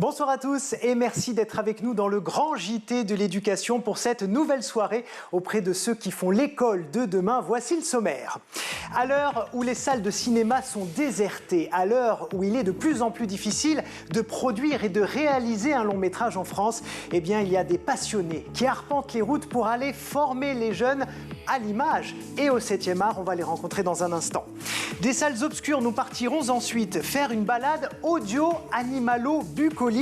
Bonsoir à tous et merci d'être avec nous dans le grand JT de l'éducation pour cette nouvelle soirée auprès de ceux qui font l'école de demain. Voici le sommaire. À l'heure où les salles de cinéma sont désertées, à l'heure où il est de plus en plus difficile de produire et de réaliser un long métrage en France, eh bien il y a des passionnés qui arpentent les routes pour aller former les jeunes à l'image et au 7e art. On va les rencontrer dans un instant. Des salles obscures, nous partirons ensuite faire une balade audio-animalo-bucolique.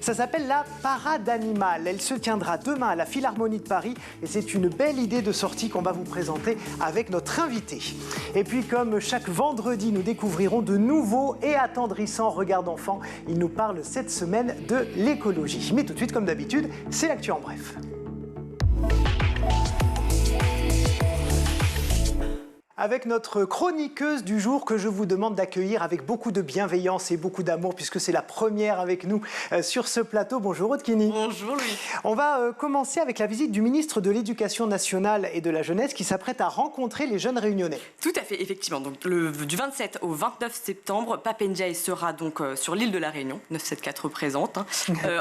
Ça s'appelle la Parade Animale. Elle se tiendra demain à la Philharmonie de Paris et c'est une belle idée de sortie qu'on va vous présenter avec notre invité. Et puis comme chaque vendredi, nous découvrirons de nouveaux et attendrissants regards d'enfants. Il nous parle cette semaine de l'écologie. Mais tout de suite, comme d'habitude, c'est l'actu en bref. Avec notre chroniqueuse du jour que je vous demande d'accueillir avec beaucoup de bienveillance et beaucoup d'amour puisque c'est la première avec nous sur ce plateau. Bonjour Aude Kini. Bonjour Louis. On va commencer avec la visite du ministre de l'Éducation nationale et de la jeunesse qui s'apprête à rencontrer les jeunes réunionnais. Tout à fait, effectivement. Donc, du 27 au 29 septembre, Pape Ndiaye sera donc sur l'île de la Réunion, 974 représente.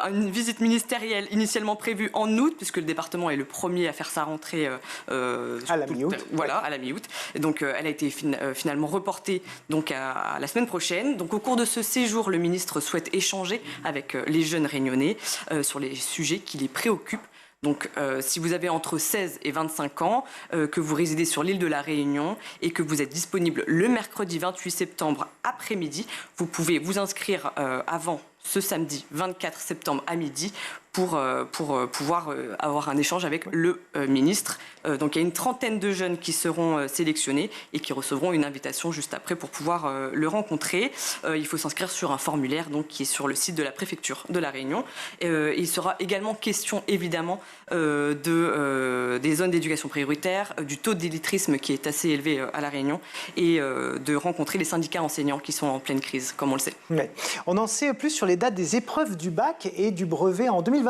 Une visite ministérielle initialement prévue en août puisque le département est le premier à faire sa rentrée à la mi-août. Voilà, à la mi-août. Donc elle a été finalement reportée donc à la semaine prochaine. Donc au cours de ce séjour, le ministre souhaite échanger avec les jeunes réunionnais sur les sujets qui les préoccupent. Donc si vous avez entre 16 et 25 ans, que vous résidez sur l'île de la Réunion et que vous êtes disponible le mercredi 28 septembre après-midi, vous pouvez vous inscrire avant ce samedi 24 septembre à midi pour pouvoir avoir un échange avec le ministre. Donc il y a une trentaine de jeunes qui seront sélectionnés et qui recevront une invitation juste après pour pouvoir le rencontrer. Il faut s'inscrire sur un formulaire donc, qui est sur le site de la préfecture de la Réunion. Il sera également question évidemment des zones d'éducation prioritaire, du taux d'illettrisme qui est assez élevé à la Réunion et de rencontrer les syndicats enseignants qui sont en pleine crise, comme on le sait. Ouais. On en sait plus sur les dates des épreuves du bac et du brevet en 2023.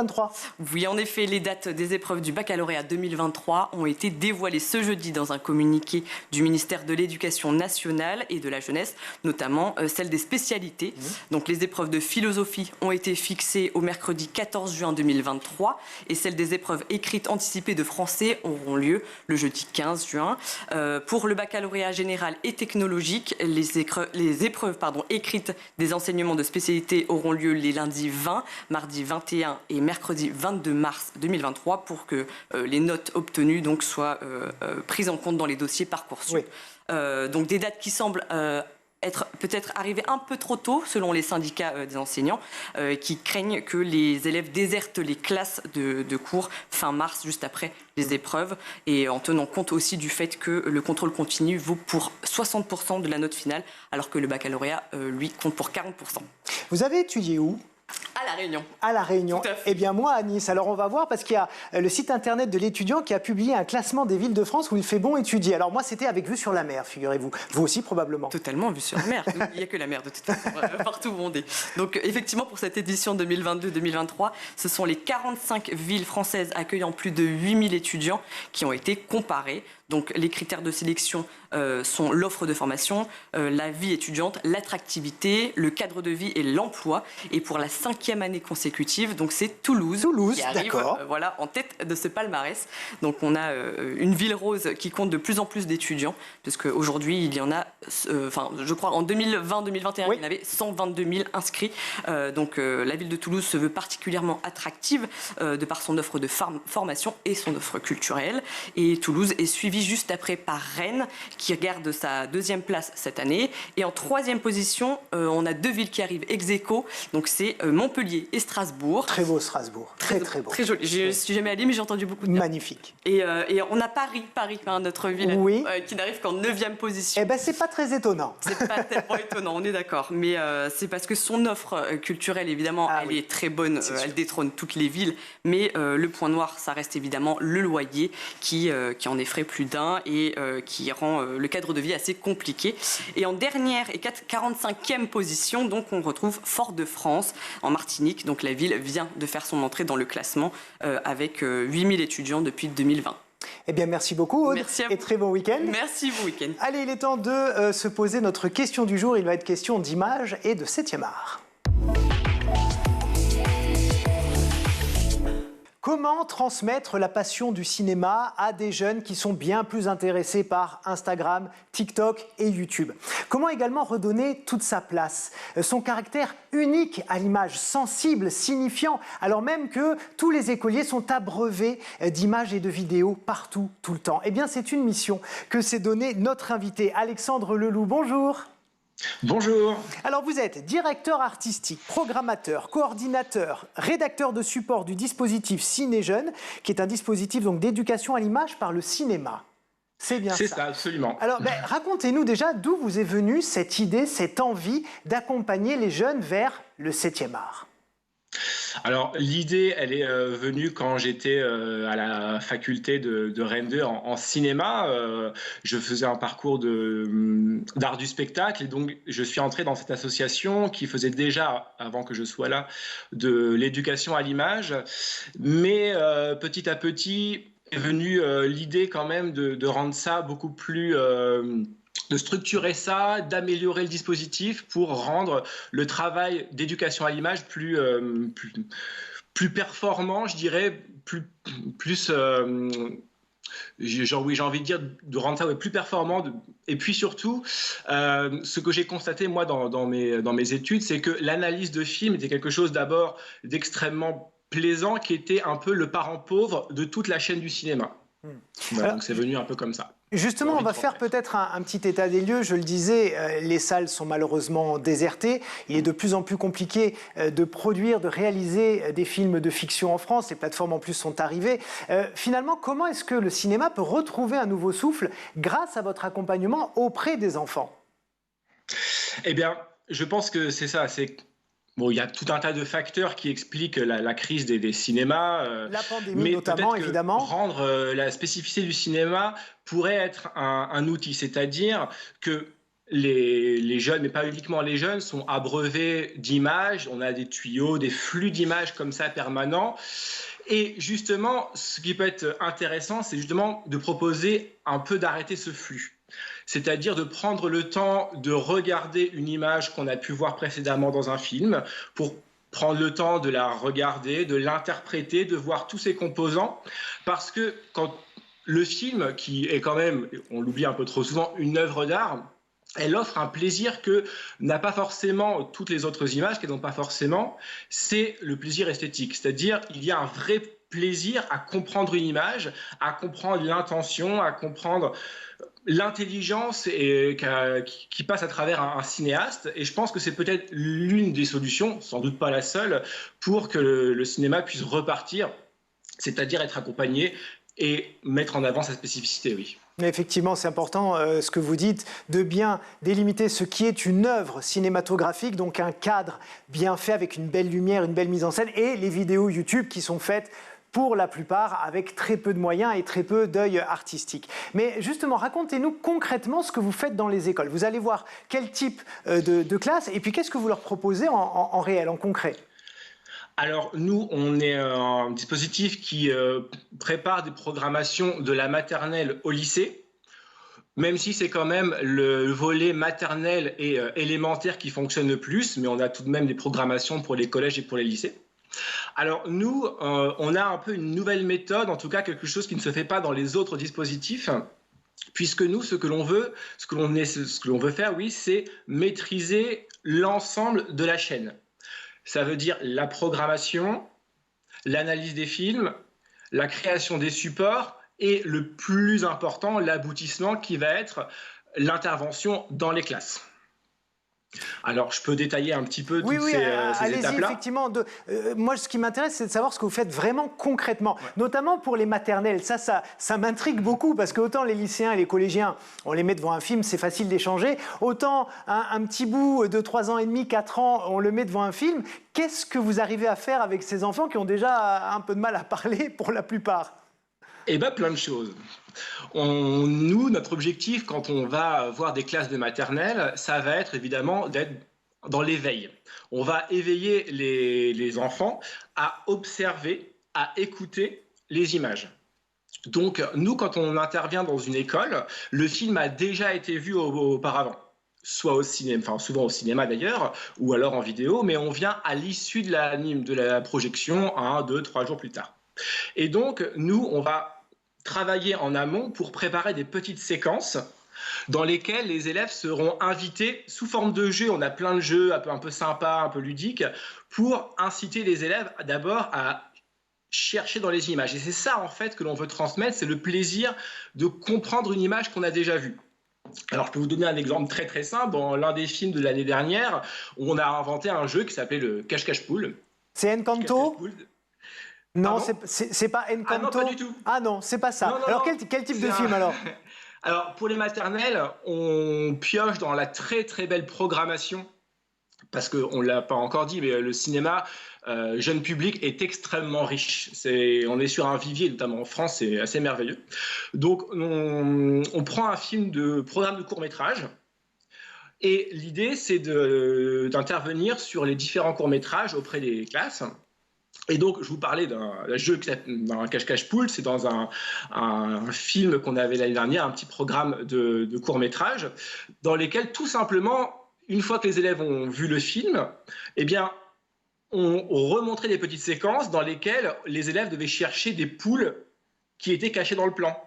Oui, en effet, les dates des épreuves du baccalauréat 2023 ont été dévoilées ce jeudi dans un communiqué du ministère de l'Éducation nationale et de la jeunesse, notamment celle des spécialités. Donc les épreuves de philosophie ont été fixées au mercredi 14 juin 2023 et celles des épreuves écrites anticipées de français auront lieu le jeudi 15 juin. Pour le baccalauréat général et technologique, les épreuves écrites des enseignements de spécialité auront lieu les lundis 20, mardi 21 et mercredi 22 mars 2023 pour que les notes obtenues donc, soient prises en compte dans les dossiers Parcoursup. Oui. Donc des dates qui semblent être peut-être arrivées un peu trop tôt selon les syndicats des enseignants qui craignent que les élèves désertent les classes de cours fin mars juste après les épreuves et en tenant compte aussi du fait que le contrôle continu vaut pour 60% de la note finale alors que le baccalauréat lui compte pour 40%. Vous avez étudié où ? À La Réunion. À La Réunion. Eh bien moi à Nice. Alors on va voir parce qu'il y a le site internet de l'étudiant qui a publié un classement des villes de France où il fait bon étudier. Alors moi c'était avec vue sur la mer, figurez-vous. Vous aussi probablement. Totalement vue sur la mer. Il n'y a que la mer de toute façon, partout où on est. Donc effectivement pour cette édition 2022-2023, ce sont les 45 villes françaises accueillant plus de 8000 étudiants qui ont été comparées. Donc les critères de sélection sont l'offre de formation, la vie étudiante, l'attractivité, le cadre de vie et l'emploi. Et pour la 5e année consécutive, donc c'est Toulouse qui arrive voilà, en tête de ce palmarès. Donc on a une ville rose qui compte de plus en plus d'étudiants, puisque aujourd'hui il y en a, je crois en 2020-2021, oui. Il y en avait 122 000 inscrits. Donc la ville de Toulouse se veut particulièrement attractive de par son offre de formation et son offre culturelle. Et Toulouse est suivie juste après par Rennes, qui garde sa 2e place cette année. Et en 3e position, on a 2 villes qui arrivent ex aequo. Donc c'est Montpellier et Strasbourg. Très beau Strasbourg, très beau. Très joli. Je ne suis jamais allée, mais j'ai entendu beaucoup de bien. Magnifique. Et on a Paris, notre ville, oui. Qui n'arrive qu'en 9e position. Eh bien, c'est pas très étonnant. C'est pas tellement étonnant, on est d'accord. Mais c'est parce que son offre culturelle, évidemment, elle est très bonne. Elle détrône toutes les villes. Mais le point noir, ça reste évidemment le loyer qui en effraie plus d'un et qui rend le cadre de vie assez compliqué. Et en dernière et 45e position, donc on retrouve Fort-de-France en Martinique. Donc la ville vient de faire son entrée dans le classement avec 8000 étudiants depuis 2020. Eh bien, merci beaucoup, Aude. Merci à vous. Et très bon week-end. Merci, bon week-end. Allez, il est temps de se poser notre question du jour. Il va être question d'image et de 7e art. Comment transmettre la passion du cinéma à des jeunes qui sont bien plus intéressés par Instagram, TikTok et YouTube? Comment également redonner toute sa place, son caractère unique à l'image, sensible, signifiant, alors même que tous les écoliers sont abreuvés d'images et de vidéos partout, tout le temps? Eh bien, c'est une mission que s'est donnée notre invité, Alexandre Leloup. Bonjour. Bonjour. Alors vous êtes directeur artistique, programmateur, coordinateur, rédacteur de support du dispositif Ciné-Jeunes, qui est un dispositif donc d'éducation à l'image par le cinéma. C'est bien ça. C'est ça, absolument. Alors racontez-nous déjà d'où vous est venue cette idée, cette envie d'accompagner les jeunes vers le 7e art. Alors l'idée, elle est venue quand j'étais à la faculté de Rennes 2 en cinéma. Je faisais un parcours d'art du spectacle et donc je suis entré dans cette association qui faisait déjà, avant que je sois là, de l'éducation à l'image. Mais petit à petit est venue l'idée quand même de rendre ça beaucoup plus... de structurer ça, d'améliorer le dispositif pour rendre le travail d'éducation à l'image plus performant, je dirais, j'ai envie de dire de rendre ça plus performant. Et puis surtout, ce que j'ai constaté moi dans mes études, c'est que l'analyse de film était quelque chose d'abord d'extrêmement plaisant, qui était un peu le parent pauvre de toute la chaîne du cinéma. Voilà, donc c'est venu un peu comme ça. Justement, on va faire peut-être un petit état des lieux. Je le disais, les salles sont malheureusement désertées. Il est de plus en plus compliqué de produire, de réaliser des films de fiction en France. Les plateformes en plus sont arrivées. Finalement, comment est-ce que le cinéma peut retrouver un nouveau souffle grâce à votre accompagnement auprès des enfants? Eh bien, je pense que c'est ça. Bon, il y a tout un tas de facteurs qui expliquent la crise des cinémas. La pandémie notamment, évidemment. Rendre la spécificité du cinéma pourrait être un outil, c'est-à-dire que les jeunes, mais pas uniquement les jeunes, sont abreuvés d'images. On a des tuyaux, des flux d'images comme ça permanents. Et justement, ce qui peut être intéressant, c'est justement de proposer un peu d'arrêter ce flux. C'est-à-dire de prendre le temps de regarder une image qu'on a pu voir précédemment dans un film, pour prendre le temps de la regarder, de l'interpréter, de voir tous ses composants. Parce que quand le film, qui est quand même, on l'oublie un peu trop souvent, une œuvre d'art, elle offre un plaisir que n'a pas forcément toutes les autres images, qu'elles n'ont pas forcément, c'est le plaisir esthétique. C'est-à-dire il y a un vrai plaisir à comprendre une image, à comprendre l'intention, à comprendre l'intelligence qui passe à travers un cinéaste. Et je pense que c'est peut-être l'une des solutions, sans doute pas la seule, pour que le cinéma puisse repartir, c'est-à-dire être accompagné et mettre en avant sa spécificité, oui. Effectivement, c'est important ce que vous dites, de bien délimiter ce qui est une œuvre cinématographique, donc un cadre bien fait avec une belle lumière, une belle mise en scène, et les vidéos YouTube qui sont faites pour la plupart avec très peu de moyens et très peu d'œil artistique. Mais justement, racontez-nous concrètement ce que vous faites dans les écoles. Vous allez voir quel type de classe et puis qu'est-ce que vous leur proposez en réel, en concret? Alors nous, on est un dispositif qui prépare des programmations de la maternelle au lycée, même si c'est quand même le volet maternel et élémentaire qui fonctionne le plus, mais on a tout de même des programmations pour les collèges et pour les lycées. Alors nous, on a un peu une nouvelle méthode, en tout cas quelque chose qui ne se fait pas dans les autres dispositifs, puisque nous, ce que l'on veut faire, oui, c'est maîtriser l'ensemble de la chaîne. Ça veut dire la programmation, l'analyse des films, la création des supports et le plus important, l'aboutissement qui va être l'intervention dans les classes. Alors, je peux détailler un petit peu toutes ces étapes-là. Effectivement. Moi, ce qui m'intéresse, c'est de savoir ce que vous faites vraiment concrètement, notamment pour les maternelles. Ça m'intrigue beaucoup parce que autant les lycéens et les collégiens, on les met devant un film, c'est facile d'échanger. Autant un petit bout de 3 ans et demi, 4 ans, on le met devant un film. Qu'est-ce que vous arrivez à faire avec ces enfants qui ont déjà un peu de mal à parler pour la plupart? Eh bien, plein de choses. Nous, notre objectif, quand on va voir des classes de maternelle, ça va être évidemment d'être dans l'éveil. On va éveiller les enfants à observer, à écouter les images. Donc, nous, quand on intervient dans une école, le film a déjà été vu auparavant. Soit au cinéma, enfin souvent au cinéma d'ailleurs, ou alors en vidéo, mais on vient à l'issue de la projection 1, 2, 3 jours plus tard. Et donc, nous, on va travailler en amont pour préparer des petites séquences dans lesquelles les élèves seront invités sous forme de jeu. On a plein de jeux un peu sympas, un peu ludiques, pour inciter les élèves d'abord à chercher dans les images. Et c'est ça, en fait, que l'on veut transmettre, c'est le plaisir de comprendre une image qu'on a déjà vue. Alors, je peux vous donner un exemple très très simple. Dans l'un des films de l'année dernière, on a inventé un jeu qui s'appelait le cache-cache-poule. C'est Encanto ? Non, Pardon ? c'est pas Encanto. Ah non, pas du tout. Ah non, c'est pas ça. Non, non, alors, non. Quel type de film alors ? Alors, pour les maternelles, on pioche dans la très très belle programmation, parce qu'on ne l'a pas encore dit, mais le cinéma jeune public est extrêmement riche. On est sur un vivier, notamment en France, c'est assez merveilleux. Donc, on prend un programme de court-métrage, et l'idée, c'est d'intervenir sur les différents courts-métrages auprès des classes. Et donc, je vous parlais d'un jeu d'un cache-cache-poule, c'est dans un film qu'on avait l'année dernière, un petit programme de court-métrage, dans lesquels, tout simplement, une fois que les élèves ont vu le film, eh bien, on remontrait des petites séquences dans lesquelles les élèves devaient chercher des poules qui étaient cachées dans le plan.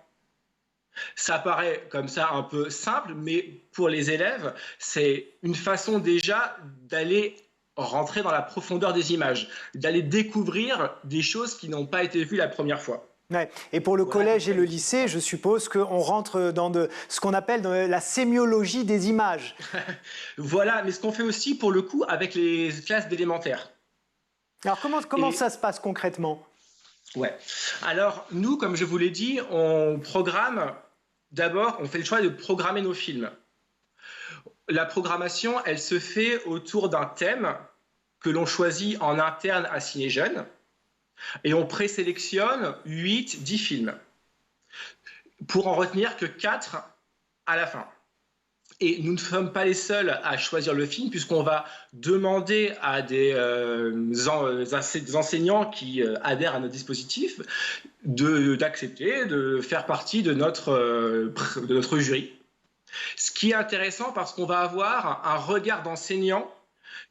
Ça paraît comme ça un peu simple, mais pour les élèves, c'est une façon déjà d'aller rentrer dans la profondeur des images, d'aller découvrir des choses qui n'ont pas été vues la première fois. Ouais. Et pour le collège et le lycée, je suppose qu'on rentre dans ce qu'on appelle la sémiologie des images. Voilà, mais ce qu'on fait aussi pour le coup avec les classes d'élémentaire. Alors comment ça se passe concrètement ? Ouais. Alors nous, comme je vous l'ai dit, on programme, d'abord, on fait le choix de programmer nos films. La programmation, elle se fait autour d'un thème que l'on choisit en interne à Ciné Jeunes, et on présélectionne 8-10 films pour en retenir que 4 à la fin. Et nous ne sommes pas les seuls à choisir le film, puisqu'on va demander à des enseignants qui adhèrent à notre dispositif d'accepter de faire partie de notre jury. Ce qui est intéressant parce qu'on va avoir un regard d'enseignant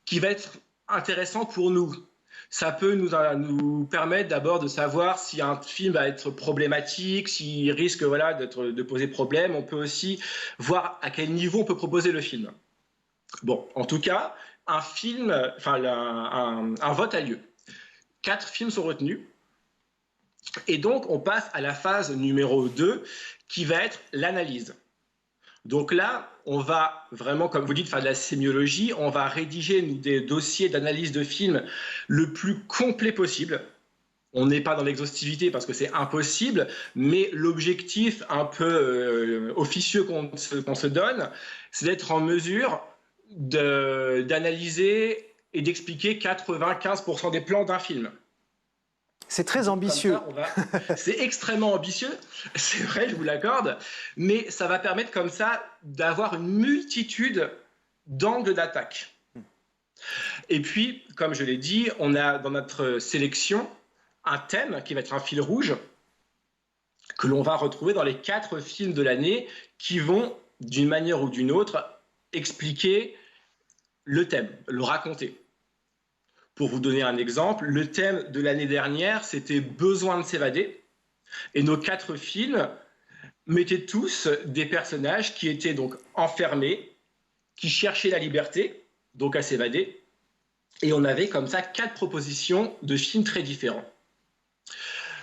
qui va être intéressant pour nous. Ça peut nous permettre d'abord de savoir si un film va être problématique, s'il risque de poser problème. On peut aussi voir à quel niveau on peut proposer le film. Bon, en tout cas, un vote a lieu. 4 films sont retenus. Et donc, on passe à la phase numéro 2, qui va être l'analyse. Donc là, on va vraiment, comme vous dites, faire de la sémiologie. On va rédiger des dossiers d'analyse de films le plus complet possible. On n'est pas dans l'exhaustivité parce que c'est impossible, mais l'objectif un peu officieux qu'on se donne, c'est d'être en mesure d'analyser et d'expliquer 95% des plans d'un film. C'est très ambitieux. C'est extrêmement ambitieux, c'est vrai, je vous l'accorde, mais ça va permettre comme ça d'avoir une multitude d'angles d'attaque. Et puis, comme je l'ai dit, on a dans notre sélection un thème qui va être un fil rouge que l'on va retrouver dans les 4 films de l'année qui vont, d'une manière ou d'une autre, expliquer le thème, le raconter. Pour vous donner un exemple, le thème de l'année dernière, c'était « Besoin de s'évader ». Et nos 4 films mettaient tous des personnages qui étaient donc enfermés, qui cherchaient la liberté, donc à s'évader. Et on avait comme ça 4 propositions de films très différents.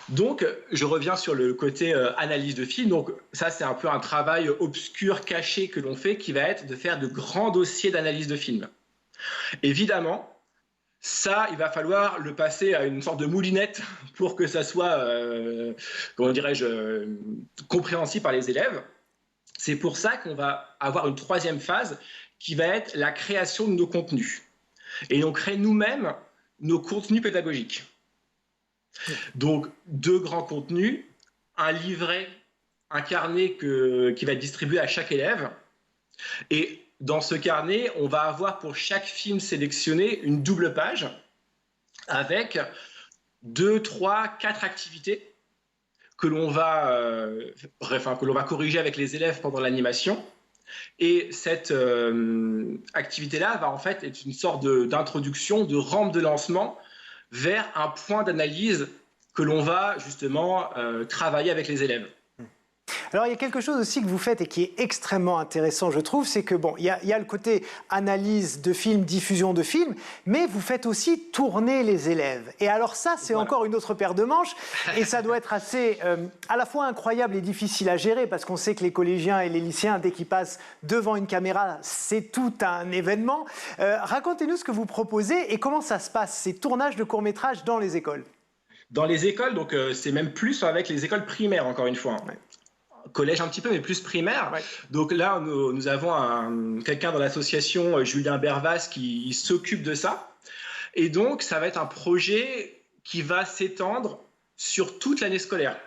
Donc, je reviens sur le côté analyse de film. Donc, ça, c'est un peu un travail obscur, caché que l'on fait, qui va être de faire de grands dossiers d'analyse de films. Évidemment, ça, il va falloir le passer à une sorte de moulinette pour que ça soit, comment dirais-je, compréhensible par les élèves. C'est pour ça qu'on va avoir une 3e phase qui va être la création de nos contenus. Et on crée nous-mêmes nos contenus pédagogiques. Donc, 2 grands contenus, un livret, un carnet qui va être distribué à chaque élève. Et dans ce carnet, on va avoir pour chaque film sélectionné une double page avec 2, 3, 4 activités que l'on va corriger avec les élèves pendant l'animation. Et cette activité-là va en fait être une sorte d'introduction, de rampe de lancement vers un point d'analyse que l'on va justement travailler avec les élèves. Alors, il y a quelque chose aussi que vous faites et qui est extrêmement intéressant, je trouve, c'est que, bon, il y a le côté analyse de films, diffusion de films, mais vous faites aussi tourner les élèves. Et alors ça, c'est encore une autre paire de manches, et ça doit être assez, à la fois incroyable et difficile à gérer, parce qu'on sait que les collégiens et les lycéens, dès qu'ils passent devant une caméra, c'est tout un événement. Racontez-nous ce que vous proposez et comment ça se passe, ces tournages de courts-métrages dans les écoles. Dans les écoles, donc c'est même plus avec les écoles primaires, encore une fois. Ouais. Collège un petit peu, mais plus primaire. Ouais. Donc là, nous avons quelqu'un dans l'association, Julien Bervas, qui s'occupe de ça. Et donc, ça va être un projet qui va s'étendre sur toute l'année scolaire.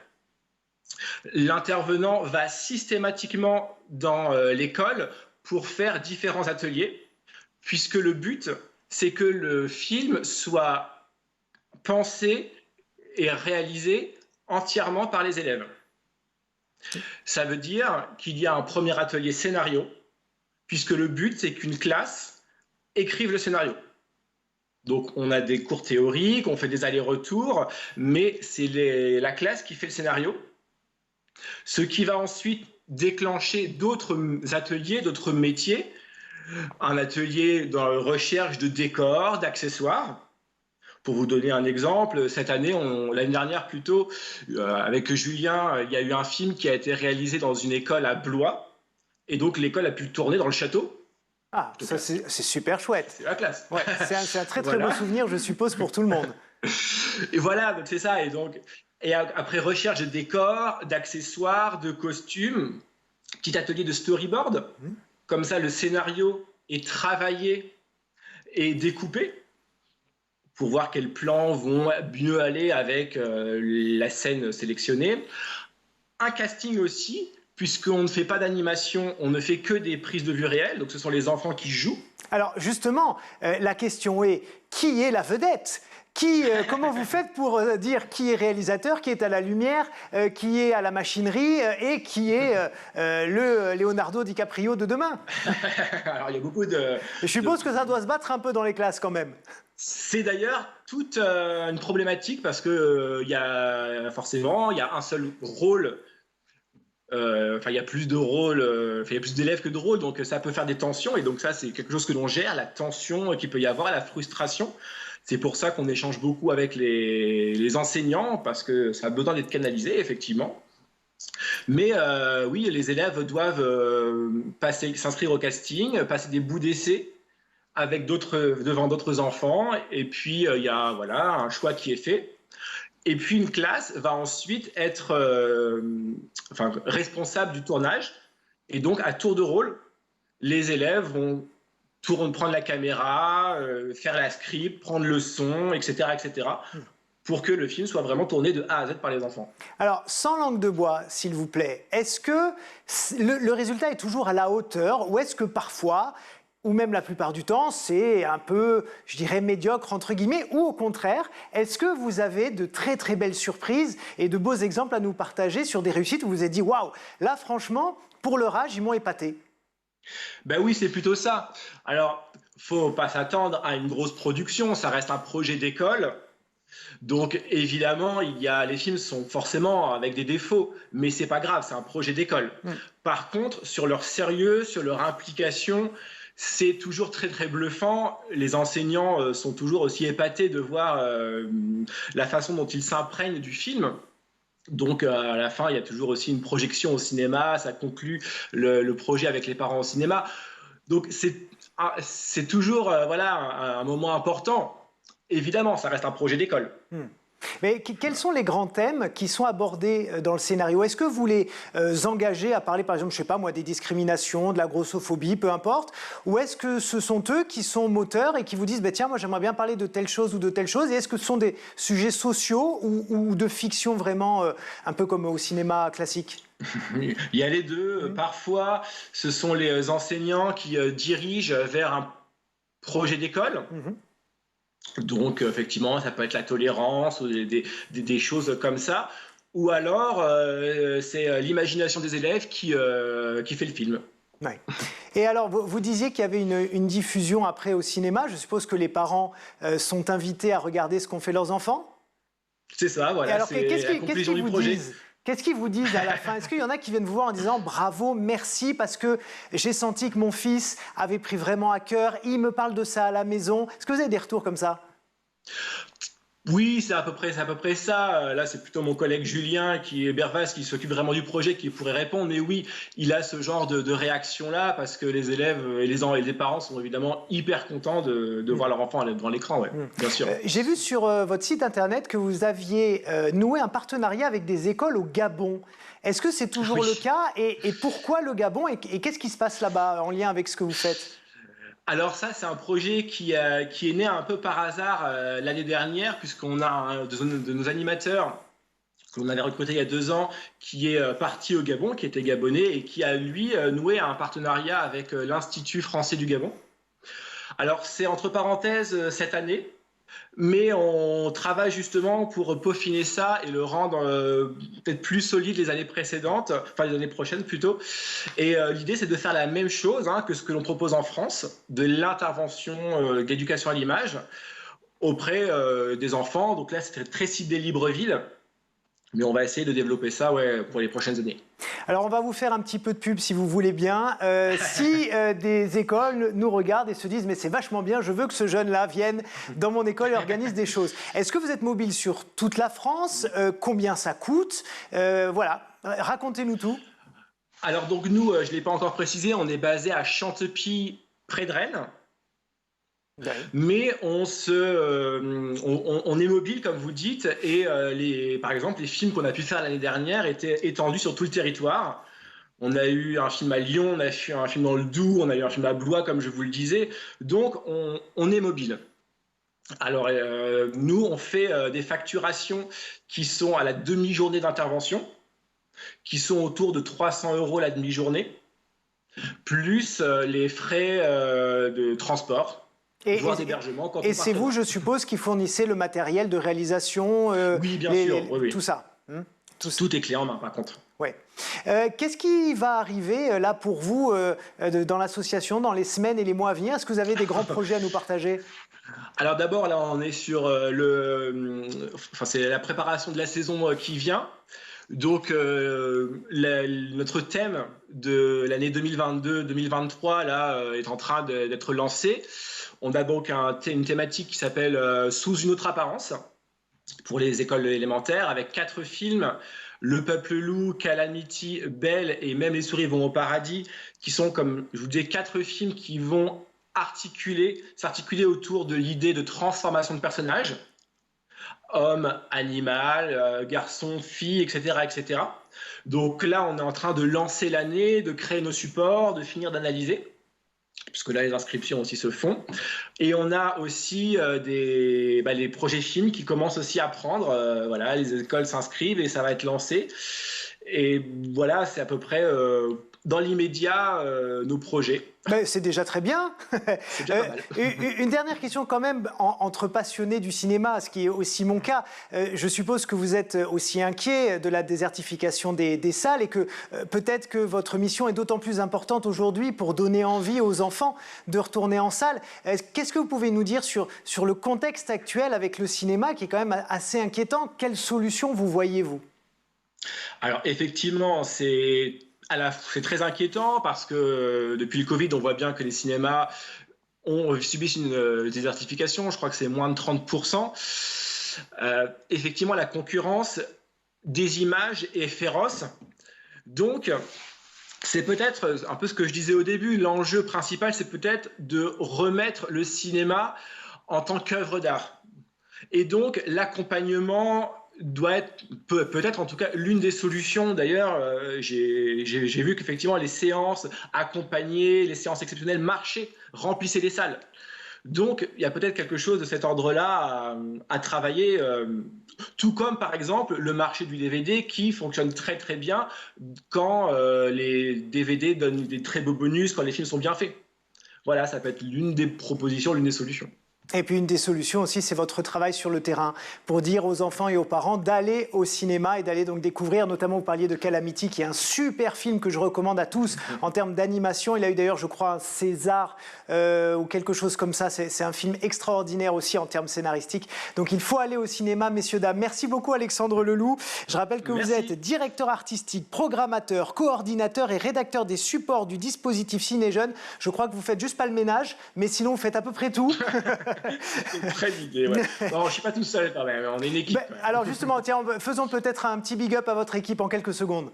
L'intervenant va systématiquement dans l'école pour faire différents ateliers, puisque le but, c'est que le film soit pensé et réalisé entièrement par les élèves. Ça veut dire qu'il y a un premier atelier scénario, puisque le but, c'est qu'une classe écrive le scénario. Donc, on a des cours théoriques, on fait des allers-retours, mais c'est la classe qui fait le scénario. Ce qui va ensuite déclencher d'autres ateliers, d'autres métiers. Un atelier dans la recherche de décors, d'accessoires. Pour vous donner un exemple, cette année, l'année dernière plutôt, avec Julien, il y a eu un film qui a été réalisé dans une école à Blois. Et donc, l'école a pu tourner dans le château. Ah, ça c'est super chouette. C'est la classe. Ouais, c'est un très beau souvenir, je suppose, pour tout le monde. Et voilà, donc c'est ça. Et après, recherche de décors, d'accessoires, de costumes, petit atelier de storyboard. Comme ça, le scénario est travaillé et découpé, pour voir quels plans vont mieux aller avec la scène sélectionnée. Un casting aussi, puisqu'on ne fait pas d'animation, on ne fait que des prises de vue réelles, donc ce sont les enfants qui jouent. Alors justement, la question est, qui est la vedette ? Comment vous faites pour dire qui est réalisateur, qui est à la lumière, qui est à la machinerie et qui est le Leonardo DiCaprio de demain ? Alors il y a beaucoup de... Je suppose que ça doit se battre un peu dans les classes quand même. C'est d'ailleurs toute une problématique parce que il y a un seul rôle. Il y a plus de rôles, il y a plus d'élèves que de rôles, donc ça peut faire des tensions. Et donc ça, c'est quelque chose que l'on gère, la tension qu'il peut y avoir, la frustration. C'est pour ça qu'on échange beaucoup avec les enseignants, parce que ça a besoin d'être canalisé, effectivement. Mais oui, les élèves doivent s'inscrire au casting, passer des bouts d'essai devant d'autres enfants. Et puis, il y a un choix qui est fait. Et puis, une classe va ensuite être responsable du tournage. Et donc, à tour de rôle, les élèves vont prendre la caméra, faire la script, prendre le son, etc., etc., pour que le film soit vraiment tourné de A à Z par les enfants. Alors, sans langue de bois, s'il vous plaît, est-ce que le résultat est toujours à la hauteur ou est-ce que parfois, ou même la plupart du temps, c'est un peu, je dirais, médiocre, entre guillemets, ou au contraire, est-ce que vous avez de très très belles surprises et de beaux exemples à nous partager sur des réussites où vous vous êtes dit, waouh, là franchement, pour leur âge, ils m'ont épaté? Ben oui, c'est plutôt ça. Alors, faut pas s'attendre à une grosse production, ça reste un projet d'école. Donc évidemment, les films sont forcément avec des défauts, mais c'est pas grave, c'est un projet d'école. Par contre, sur leur sérieux, sur leur implication, c'est toujours très très bluffant. Les enseignants sont toujours aussi épatés de voir la façon dont ils s'imprègnent du film. Donc à la fin, il y a toujours aussi une projection au cinéma, ça conclut le projet avec les parents au cinéma. Donc c'est toujours un moment important. Évidemment, ça reste un projet d'école. Mais quels sont les grands thèmes qui sont abordés dans le scénario? Est-ce que vous les engagez à parler, par exemple, je sais pas moi, des discriminations, de la grossophobie, peu importe, ou est-ce que ce sont eux qui sont moteurs et qui vous disent, tiens, moi j'aimerais bien parler de telle chose ou de telle chose, et est-ce que ce sont des sujets sociaux ou de fiction vraiment, un peu comme au cinéma classique? Il y a les deux. Parfois, ce sont les enseignants qui dirigent vers un projet d'école. Donc, effectivement, ça peut être la tolérance ou des choses comme ça. Ou alors, c'est l'imagination des élèves qui fait le film. Ouais. Et alors, vous disiez qu'il y avait une diffusion après au cinéma. Je suppose que les parents sont invités à regarder ce qu'ont fait leurs enfants? C'est ça, Et voilà, alors, c'est la conclusion du projet. qu'est-ce qu'ils vous disent à la fin? Est-ce qu'il y en a qui viennent vous voir en disant bravo, merci, parce que j'ai senti que mon fils avait pris vraiment à cœur, il me parle de ça à la maison. Est-ce que vous avez des retours comme ça? Oui, c'est à peu près ça. Là, c'est plutôt mon collègue Julien qui est Bervas, qui s'occupe vraiment du projet, qui pourrait répondre. Mais oui, il a ce genre de réaction-là parce que les élèves et les parents sont évidemment hyper contents de voir leur enfant devant l'écran, ouais, bien sûr. J'ai vu sur votre site internet que vous aviez noué un partenariat avec des écoles au Gabon. Est-ce que c'est toujours Oui. le cas et pourquoi le Gabon et qu'est-ce qui se passe là-bas en lien avec ce que vous faites? Alors ça, c'est un projet qui est né un peu par hasard l'année dernière, puisqu'on a un de nos animateurs qu'on avait recruté il y a 2 ans, qui est parti au Gabon, qui était gabonais, et qui a, lui, noué un partenariat avec l'Institut français du Gabon. Alors c'est entre parenthèses cette année, mais on travaille justement pour peaufiner ça et le rendre peut-être plus solide les années précédentes, enfin les années prochaines plutôt. Et l'idée, c'est de faire la même chose que ce que l'on propose en France, de l'intervention d'éducation à l'image auprès des enfants. Donc là, c'est très ciblé Libreville, mais on va essayer de développer ça pour les prochaines années. Alors, on va vous faire un petit peu de pub si vous voulez bien. Si des écoles nous regardent et se disent « mais c'est vachement bien, je veux que ce jeune-là vienne dans mon école et organise des choses ». Est-ce que vous êtes mobile sur toute la France? Combien ça coûte? Voilà, racontez-nous tout. Alors donc nous, je ne l'ai pas encore précisé, on est basé à Chantepie, près de Rennes. Mais on est mobile, comme vous dites, et par exemple, les films qu'on a pu faire l'année dernière étaient étendus sur tout le territoire. On a eu un film à Lyon, on a eu un film dans le Doubs, on a eu un film à Blois, comme je vous le disais. Donc, on est mobile. Alors, nous, on fait des facturations qui sont à la demi-journée d'intervention, qui sont autour de 300 € la demi-journée, plus les frais de transport. Voire d'hébergement. Et c'est vous, je suppose, qui fournissez le matériel de réalisation, oui, bien sûr, oui. Tout ça. Tout est clé en main, par contre. Ouais. Qu'est-ce qui va arriver là pour vous dans l'association dans les semaines et les mois à venir? Est-ce que vous avez des grands projets à nous partager? Alors d'abord, là, on est sur c'est la préparation de la saison qui vient. Donc, notre thème de l'année 2022-2023 là, est en train d'être lancé. On a donc une thématique qui s'appelle « Sous une autre apparence » pour les écoles élémentaires, avec 4 films, Le Peuple Loup, Calamity, Belle et Même les souris vont au paradis, qui sont, comme je vous disais, 4 films qui vont s'articuler autour de l'idée de transformation de personnages, homme, animal, garçon, fille, etc., etc. Donc là, on est en train de lancer l'année, de créer nos supports, de finir d'analyser, puisque là, les inscriptions aussi se font. Et on a aussi les projets films qui commencent aussi à prendre. Voilà, les écoles s'inscrivent et ça va être lancé. Et voilà, c'est à peu près dans l'immédiat nos projets. C'est déjà très bien. C'est déjà pas mal. Une dernière question quand même, entre passionnés du cinéma, ce qui est aussi mon cas. Je suppose que vous êtes aussi inquiet de la désertification des salles et que peut-être que votre mission est d'autant plus importante aujourd'hui pour donner envie aux enfants de retourner en salle. Qu'est-ce que vous pouvez nous dire sur le contexte actuel avec le cinéma qui est quand même assez inquiétant? Quelles solutions vous voyez-vous? Alors effectivement, c'est très inquiétant parce que depuis le Covid, on voit bien que les cinémas subissent une désertification. Je crois que c'est moins de 30%. Effectivement, la concurrence des images est féroce. Donc, c'est peut-être un peu ce que je disais au début. L'enjeu principal, c'est peut-être de remettre le cinéma en tant qu'œuvre d'art. Et donc, l'accompagnement doit être peut-être en tout cas l'une des solutions. D'ailleurs, j'ai vu qu'effectivement les séances accompagnées, les séances exceptionnelles marchaient, remplissaient les salles. Donc il y a peut-être quelque chose de cet ordre-là à travailler, tout comme par exemple le marché du DVD qui fonctionne très très bien quand les DVD donnent des très beaux bonus, quand les films sont bien faits. Voilà, ça peut être l'une des propositions, l'une des solutions. Et puis une des solutions aussi, c'est votre travail sur le terrain pour dire aux enfants et aux parents d'aller au cinéma et d'aller donc découvrir, notamment vous parliez de Calamity, qui est un super film que je recommande à tous en termes d'animation. Il a eu d'ailleurs, je crois, un César ou quelque chose comme ça. C'est un film extraordinaire aussi en termes scénaristiques. Donc il faut aller au cinéma, messieurs, dames. Merci beaucoup Alexandre Leloup. Je rappelle que vous êtes directeur artistique, programmateur, coordinateur et rédacteur des supports du dispositif Ciné Jeunes. Je crois que vous faites juste pas le ménage, mais sinon vous faites à peu près tout. C'est une très bonne idée, ouais. Non, je ne suis pas tout seul quand même, on est une équipe. Alors justement, tiens, faisons peut-être un petit big up à votre équipe en quelques secondes.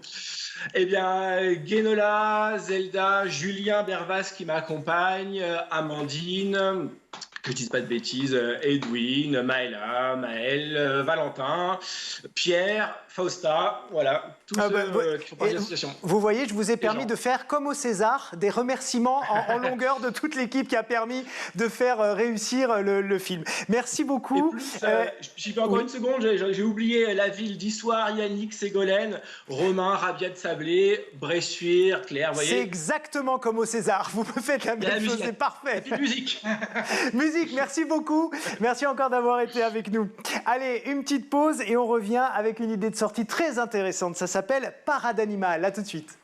Eh bien, Guénola, Zelda, Julien Bervas qui m'accompagne, Amandine, que je dise pas de bêtises, Edwin, Maëla, Maël, Valentin, Pierre, Fausta, voilà, tous ceux qui font partie de l'association. Vous voyez, je vous ai permis de faire comme au César, des remerciements en longueur de toute l'équipe qui a permis de faire réussir le film. Merci beaucoup. J'y vais encore une seconde, j'ai oublié la ville d'Issoire, Yannick, Ségolène, Romain, Rabia de Sablé, Bressuire, Claire, vous voyez. C'est exactement comme au César, vous me faites la même chose, c'est parfait. Musique. Musique, merci beaucoup. Merci encore d'avoir été avec nous. Allez, une petite pause et on revient avec une idée de sortie très intéressante. Ça s'appelle Parade Animal. À tout de suite.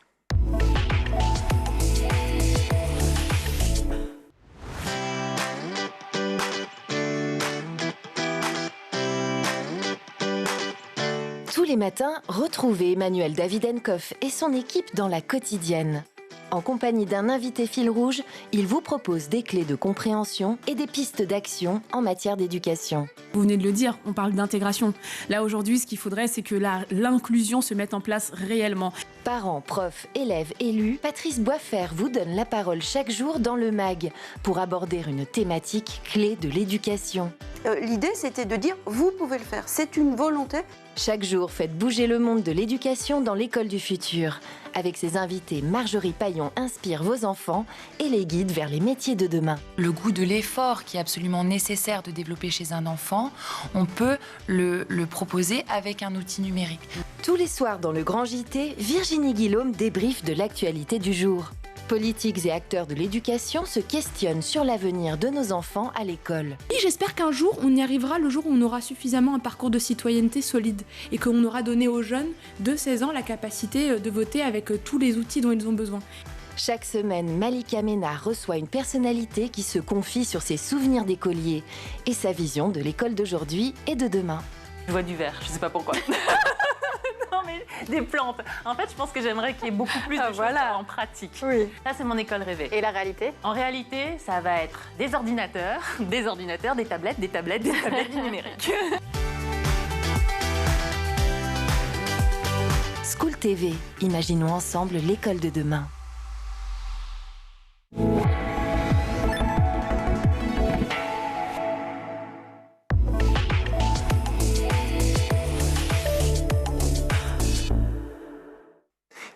Tous les matins, retrouvez Emmanuel Davidenkoff et son équipe dans La Quotidienne. En compagnie d'un invité fil rouge, il vous propose des clés de compréhension et des pistes d'action en matière d'éducation. Vous venez de le dire, on parle d'intégration. Là, aujourd'hui, ce qu'il faudrait, c'est que l'inclusion se mette en place réellement. Parents, profs, élèves, élus, Patrice Boisfer vous donne la parole chaque jour dans le MAG pour aborder une thématique clé de l'éducation. L'idée, c'était de dire, vous pouvez le faire, c'est une volonté. Chaque jour, faites bouger le monde de l'éducation dans l'école du futur. Avec ses invités, Marjorie Paillon inspire vos enfants et les guide vers les métiers de demain. Le goût de l'effort qui est absolument nécessaire de développer chez un enfant, on peut le proposer avec un outil numérique. Tous les soirs dans le Grand JT, Virginie Guillaume débriefe de l'actualité du jour. Politiques et acteurs de l'éducation se questionnent sur l'avenir de nos enfants à l'école. Et j'espère qu'un jour, on y arrivera le jour où on aura suffisamment un parcours de citoyenneté solide et qu'on aura donné aux jeunes de 16 ans la capacité de voter avec tous les outils dont ils ont besoin. Chaque semaine, Malika Ménard reçoit une personnalité qui se confie sur ses souvenirs d'écolier et sa vision de l'école d'aujourd'hui et de demain. Je vois du vert, je sais pas pourquoi. Non mais des plantes. En fait, je pense que j'aimerais qu'il y ait beaucoup plus de choses en pratique. Oui. Ça, c'est mon école rêvée. Et la réalité ? En réalité, ça va être des ordinateurs, des tablettes, du numérique. School TV, imaginons ensemble l'école de demain.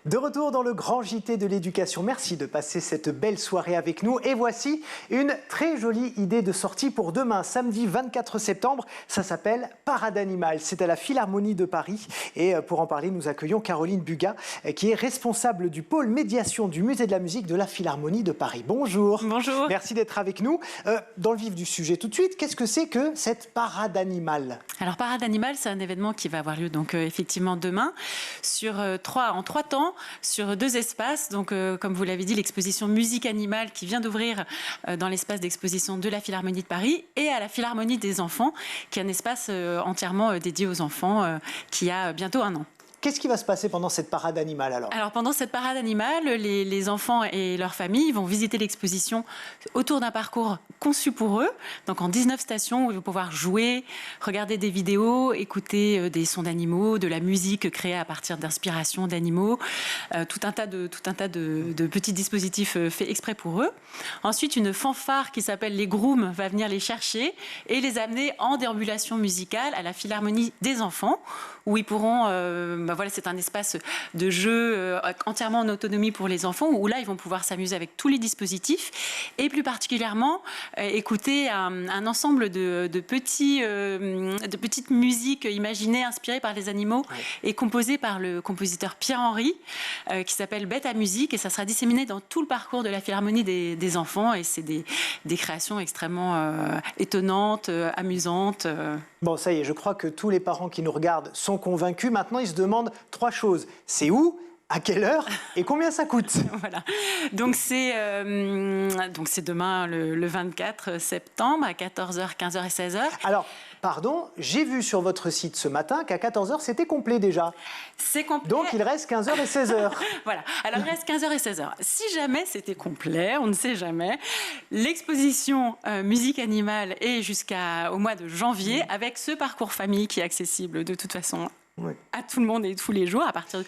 De retour dans le grand JT de l'éducation. Merci de passer cette belle soirée avec nous. Et voici une très jolie idée de sortie pour demain, samedi 24 septembre. Ça s'appelle Parade Animal. C'est à la Philharmonie de Paris. Et pour en parler, nous accueillons Caroline Bugat, qui est responsable du pôle médiation du Musée de la musique de la Philharmonie de Paris. Bonjour. Bonjour. Merci d'être avec nous. Dans le vif du sujet tout de suite, qu'est-ce que c'est que cette Parade Animal ? Alors, Parade Animal, c'est un événement qui va avoir lieu donc effectivement demain en trois temps, sur 2 espaces. Donc, comme vous l'avez dit, l'exposition Musique Animale qui vient d'ouvrir dans l'espace d'exposition de la Philharmonie de Paris et à la Philharmonie des enfants, qui est un espace entièrement dédié aux enfants qui a bientôt 1 an. Qu'est-ce qui va se passer pendant cette parade animale alors ? Alors pendant cette parade animale, les enfants et leurs familles vont visiter l'exposition autour d'un parcours conçu pour eux, donc en 19 stations où ils vont pouvoir jouer, regarder des vidéos, écouter des sons d'animaux, de la musique créée à partir d'inspirations d'animaux, tout un tas de petits dispositifs faits exprès pour eux. Ensuite, une fanfare qui s'appelle les Grooms va venir les chercher et les amener en déambulation musicale à la Philharmonie des enfants, où ils pourront voilà, c'est un espace de jeu entièrement en autonomie pour les enfants, où là, ils vont pouvoir s'amuser avec tous les dispositifs, et plus particulièrement écouter un ensemble de petites musiques imaginées, inspirées par les animaux, et composées par le compositeur Pierre-Henry, qui s'appelle Bête à musique, et ça sera disséminé dans tout le parcours de la Philharmonie des enfants, et c'est des créations extrêmement étonnantes, amusantes. Bon, ça y est, je crois que tous les parents qui nous regardent sont convaincus. Maintenant, ils se demandent 3 choses. C'est où ? À quelle heure et combien ça coûte? Voilà. Donc c'est demain le 24 septembre à 14h, 15h et 16h. Alors, pardon, j'ai vu sur votre site ce matin qu'à 14h, c'était complet déjà. C'est complet. Donc, il reste 15h et 16h. Voilà. Alors, il reste 15h et 16h. Si jamais c'était complet, on ne sait jamais, l'exposition musique animale est jusqu'au mois de janvier avec ce parcours famille qui est accessible de toute façon à tout le monde et tous les jours, à partir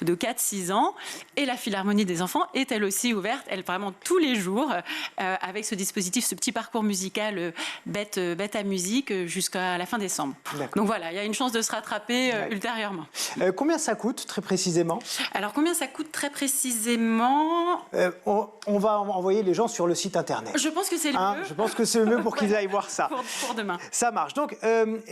de 4-6 ans. Et la Philharmonie des enfants est elle aussi ouverte, elle vraiment tous les jours, avec ce dispositif, ce petit parcours musical bête à musique jusqu'à la fin décembre. Donc voilà, il y a une chance de se rattraper ultérieurement. Combien ça coûte très précisément? Alors combien ça coûte très précisément? On va envoyer les gens sur le site internet. Je pense que c'est le mieux. Je pense que c'est le mieux pour qu'ils aillent voir ça. Pour demain. Ça marche. Donc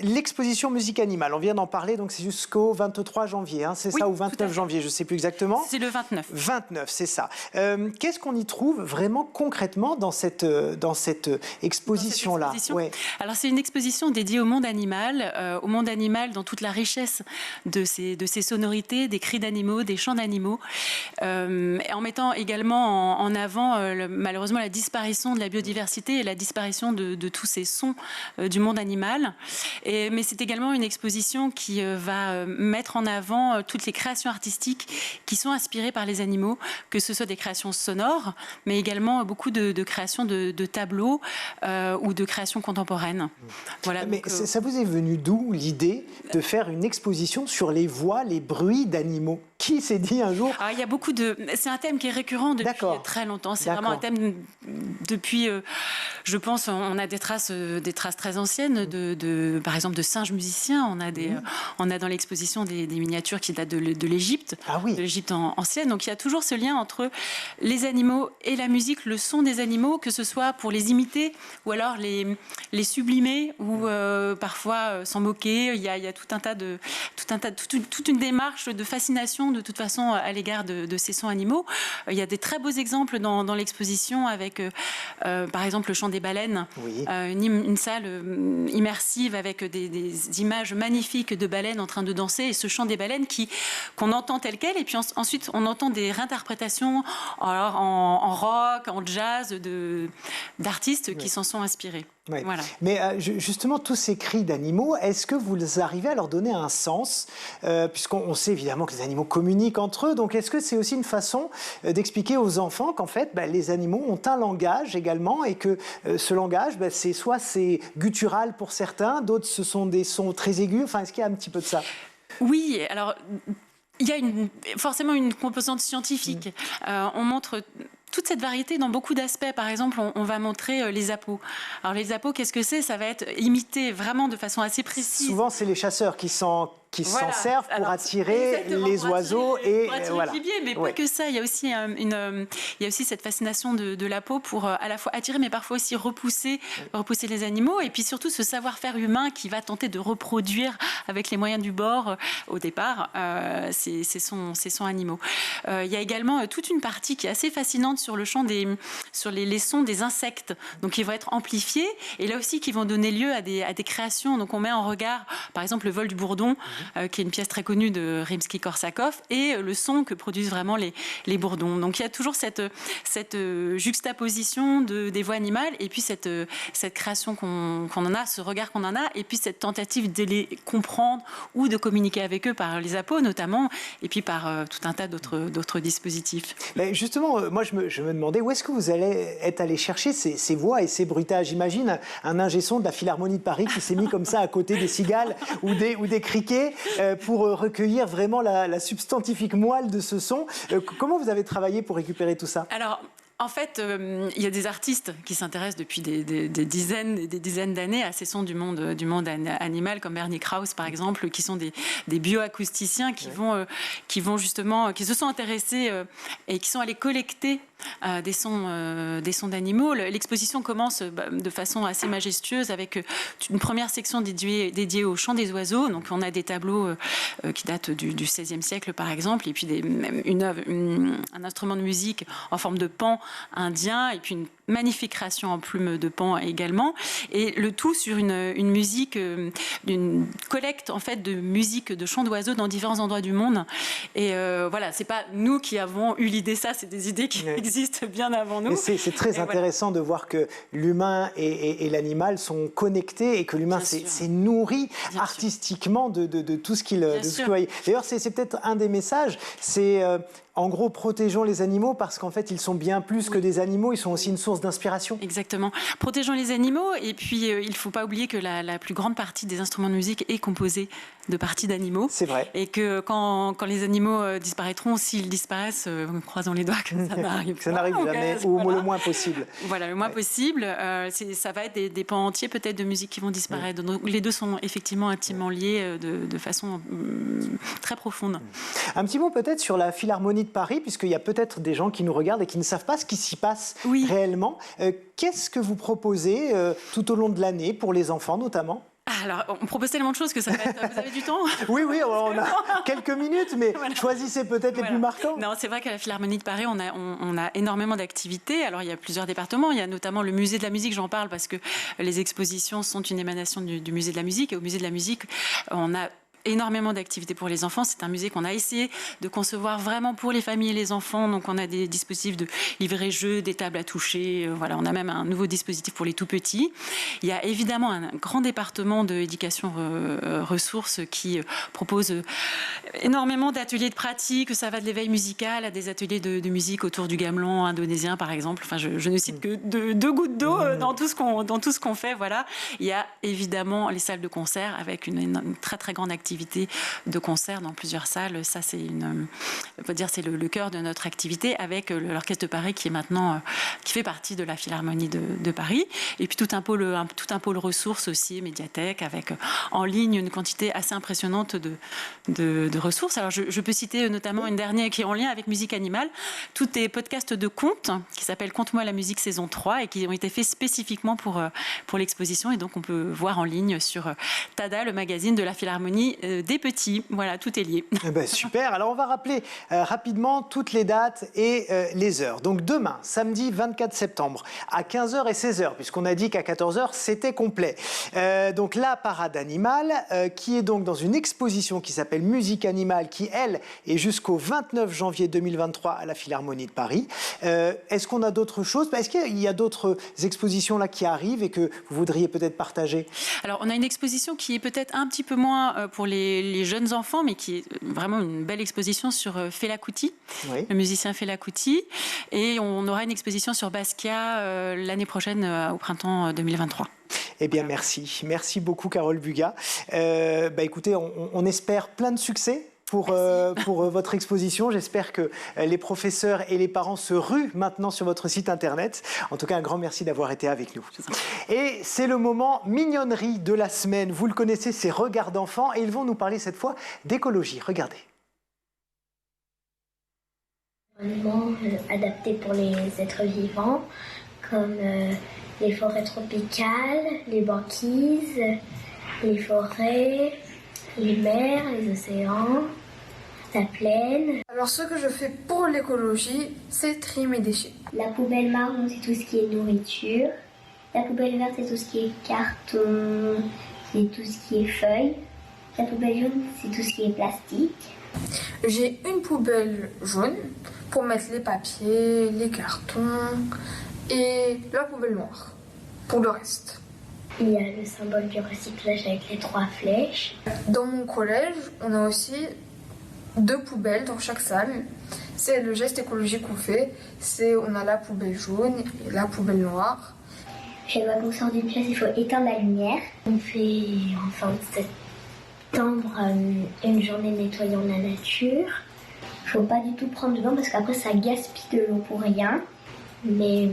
l'exposition musique animale, on vient d'en parler, donc c'est jusqu'au 23 janvier, hein, c'est ça, ou 29 janvier, je ne sais plus exactement. C'est le 29. 29, c'est ça. Qu'est-ce qu'on y trouve vraiment concrètement dans cette exposition-là? Alors c'est une exposition dédiée au monde animal dans toute la richesse de ses sonorités, des cris d'animaux, des chants d'animaux, en mettant également en avant malheureusement la disparition de la biodiversité et la disparition de tous ces sons du monde animal. Mais c'est également une exposition qui va mettre en avant toutes les créations artistiques qui sont inspirées par les animaux, que ce soit des créations sonores, mais également beaucoup de créations de tableaux ou de créations contemporaines. Voilà, mais ça vous est venu d'où l'idée de faire une exposition sur les voix, les bruits d'animaux? Qui s'est dit un jour? Il y a beaucoup de... C'est un thème qui est récurrent depuis très longtemps. C'est vraiment un thème depuis... je pense, on a des traces très anciennes, par exemple, de singes musiciens. On a dans l'exposition des miniatures qui datent de l'Égypte, de l'Égypte ancienne. Donc il y a toujours ce lien entre les animaux et la musique, le son des animaux, que ce soit pour les imiter ou alors les sublimer ou parfois s'en moquer. Il y a toute une démarche de fascination de toute façon à l'égard de ces sons animaux. Il y a des très beaux exemples dans l'exposition avec par exemple le chant des baleines, une salle immersive avec des images magnifiques de baleines en train de danser, et ce chant des baleines qu'on entend tel quel, et puis ensuite on entend des réinterprétations en rock, en jazz d'artistes qui s'en sont inspirés. Voilà. Mais justement, tous ces cris d'animaux, est-ce que vous arrivez à leur donner un sens, puisqu'on sait évidemment que les animaux communiquent entre eux, donc est-ce que c'est aussi une façon d'expliquer aux enfants qu'en fait les animaux ont un langage également, et que ce langage, c'est guttural pour certains, d'autres ce sont des sons très aigus, enfin est-ce qu'il y a un petit peu de ça? Oui, alors il y a forcément une composante scientifique. On montre toute cette variété dans beaucoup d'aspects. Par exemple, on va montrer les appos. Alors les appos, qu'est-ce que c'est? Ça va être imité vraiment de façon assez précise. Souvent, c'est les chasseurs qui s'en servent pour attirer les oiseaux et voilà. Le gibier, mais pas que ça. Il y a aussi cette fascination de la peau pour à la fois attirer, mais parfois aussi repousser les animaux. Et puis surtout ce savoir-faire humain qui va tenter de reproduire avec les moyens du bord au départ ces sons animaux. Il y a également toute une partie qui est assez fascinante sur le chant sur les sons des insectes, donc qui vont être amplifiés et là aussi qui vont donner lieu à des créations. Donc on met en regard par exemple le vol du bourdon, qui est une pièce très connue de Rimsky-Korsakov, et le son que produisent vraiment les bourdons. Donc il y a toujours cette juxtaposition des voix animales et puis cette création qu'on en a, ce regard qu'on en a, et puis cette tentative de les comprendre ou de communiquer avec eux par les appos notamment, et puis par tout un tas d'autres dispositifs. Mais justement, moi je me demandais où est-ce que vous êtes allé chercher ces voix et ces bruitages. J'imagine un ingé son de la Philharmonie de Paris qui s'est mis comme ça à côté des cigales ou des criquets pour recueillir vraiment la substantifique moelle de ce son. Comment vous avez travaillé pour récupérer tout ça? Alors, En fait, il y a des artistes qui s'intéressent depuis des dizaines d'années à ces sons du monde animal, comme Bernie Krause par exemple, qui sont des bioacousticiens qui vont justement, qui se sont intéressés et qui sont allés collecter des sons d'animaux. L'exposition commence de façon assez majestueuse avec une première section dédiée au chant des oiseaux. Donc on a des tableaux qui datent du XVIe siècle par exemple, et puis un instrument de musique en forme de pan indien, et puis une magnifique création en plume de pan également, et le tout sur une musique, d'une collecte en fait de musique de chants d'oiseaux dans différents endroits du monde. Et voilà, c'est pas nous qui avons eu l'idée, ça, c'est des idées qui existent bien avant nous. Et c'est très intéressant de voir que l'humain et l'animal sont connectés et que l'humain s'est nourri artistiquement de tout ce qu'il voyait. D'ailleurs, c'est peut-être un des messages, c'est en gros, protégeons les animaux parce qu'en fait, ils sont bien plus que des animaux, ils sont aussi une source d'inspiration. Exactement. Protégeons les animaux, et puis il ne faut pas oublier que la plus grande partie des instruments de musique est composée de parties d'animaux. C'est vrai. Et que quand les animaux disparaîtront, s'ils disparaissent, croisons les doigts que ça n'arrive pas. Ça n'arrive jamais, ou le moins possible. Voilà, le moins possible. Ça va être des pans entiers peut-être de musique qui vont disparaître. Donc les deux sont effectivement intimement liés de façon très profonde. Un petit mot peut-être sur la Philharmonie de Paris, puisqu'il y a peut-être des gens qui nous regardent et qui ne savent pas ce qui s'y passe réellement. Qu'est-ce que vous proposez tout au long de l'année pour les enfants notamment ? Alors, on propose tellement de choses que ça va être... Vous avez du temps ? Oui, on a quelques minutes, mais voilà. Choisissez peut-être les plus marquants. Non, c'est vrai qu'à la Philharmonie de Paris, on a énormément d'activités. Alors, il y a plusieurs départements. Il y a notamment le musée de la musique, j'en parle parce que les expositions sont une émanation du musée de la musique. Et au musée de la musique, on a énormément d'activités pour les enfants. C'est un musée qu'on a essayé de concevoir vraiment pour les familles et les enfants. Donc, on a des dispositifs de livret-jeux, des tables à toucher. Voilà, on a même un nouveau dispositif pour les tout-petits. Il y a évidemment un grand département d'éducation ressources qui propose énormément d'ateliers de pratique. Ça va de l'éveil musical à des ateliers de musique autour du gamelan indonésien, par exemple. Enfin, je ne cite que deux gouttes d'eau dans tout ce qu'on fait. Voilà. Il y a évidemment les salles de concert avec une très, très grande activité de concert dans plusieurs salles. Ça, c'est le cœur de notre activité avec l'Orchestre de Paris qui est maintenant, qui fait partie de la Philharmonie de Paris. Et puis tout un pôle ressources aussi, médiathèque, avec en ligne une quantité assez impressionnante de ressources. Alors, je peux citer notamment une dernière qui est en lien avec musique animale. Tous des podcasts de contes qui s'appellent Conte-moi la musique saison 3 et qui ont été faits spécifiquement pour l'exposition. Et donc, on peut voir en ligne sur Tada, le magazine de la Philharmonie des petits. Voilà, tout est lié. Super. Alors, on va rappeler rapidement toutes les dates et les heures. Donc, demain, samedi 24 septembre, à 15h et 16h, puisqu'on a dit qu'à 14h, c'était complet. Donc, la parade animale, qui est donc dans une exposition qui s'appelle Musique animale, qui, elle, est jusqu'au 29 janvier 2023 à la Philharmonie de Paris. Est-ce qu'on a d'autres choses ? Est-ce qu'il y a d'autres expositions là qui arrivent et que vous voudriez peut-être partager ? Alors, on a une exposition qui est peut-être un petit peu moins pour les jeunes enfants, mais qui est vraiment une belle exposition sur Fela Kuti, le musicien Fela Kuti. Et on aura une exposition sur Basquiat l'année prochaine, au printemps 2023. Eh bien, merci. Merci beaucoup, Carole Bugat. Écoutez, on espère plein de succès pour votre exposition. J'espère que les professeurs et les parents se ruent maintenant sur votre site internet. En tout cas, un grand merci d'avoir été avec nous. Et c'est le moment mignonnerie de la semaine. Vous le connaissez, c'est Regard d'enfants et ils vont nous parler cette fois d'écologie. Regardez. Environnement adapté pour les êtres vivants, comme les forêts tropicales, les banquises, les forêts, les mers, les océans, la plaine. Alors ce que je fais pour l'écologie, c'est trier mes déchets. La poubelle marron, c'est tout ce qui est nourriture. La poubelle verte, c'est tout ce qui est carton, c'est tout ce qui est feuilles. La poubelle jaune, c'est tout ce qui est plastique. J'ai une poubelle jaune pour mettre les papiers, les cartons et la poubelle noire pour le reste. Il y a le symbole du recyclage avec les 3 flèches. Dans mon collège, on a aussi 2 poubelles dans chaque salle. C'est le geste écologique qu'on fait. On a la poubelle jaune et la poubelle noire. Chaque fois qu'on sort d'une pièce, il faut éteindre la lumière. On fait en fin de septembre une journée nettoyant la nature. Il ne faut pas du tout prendre de bain parce qu'après ça gaspille de l'eau pour rien. mais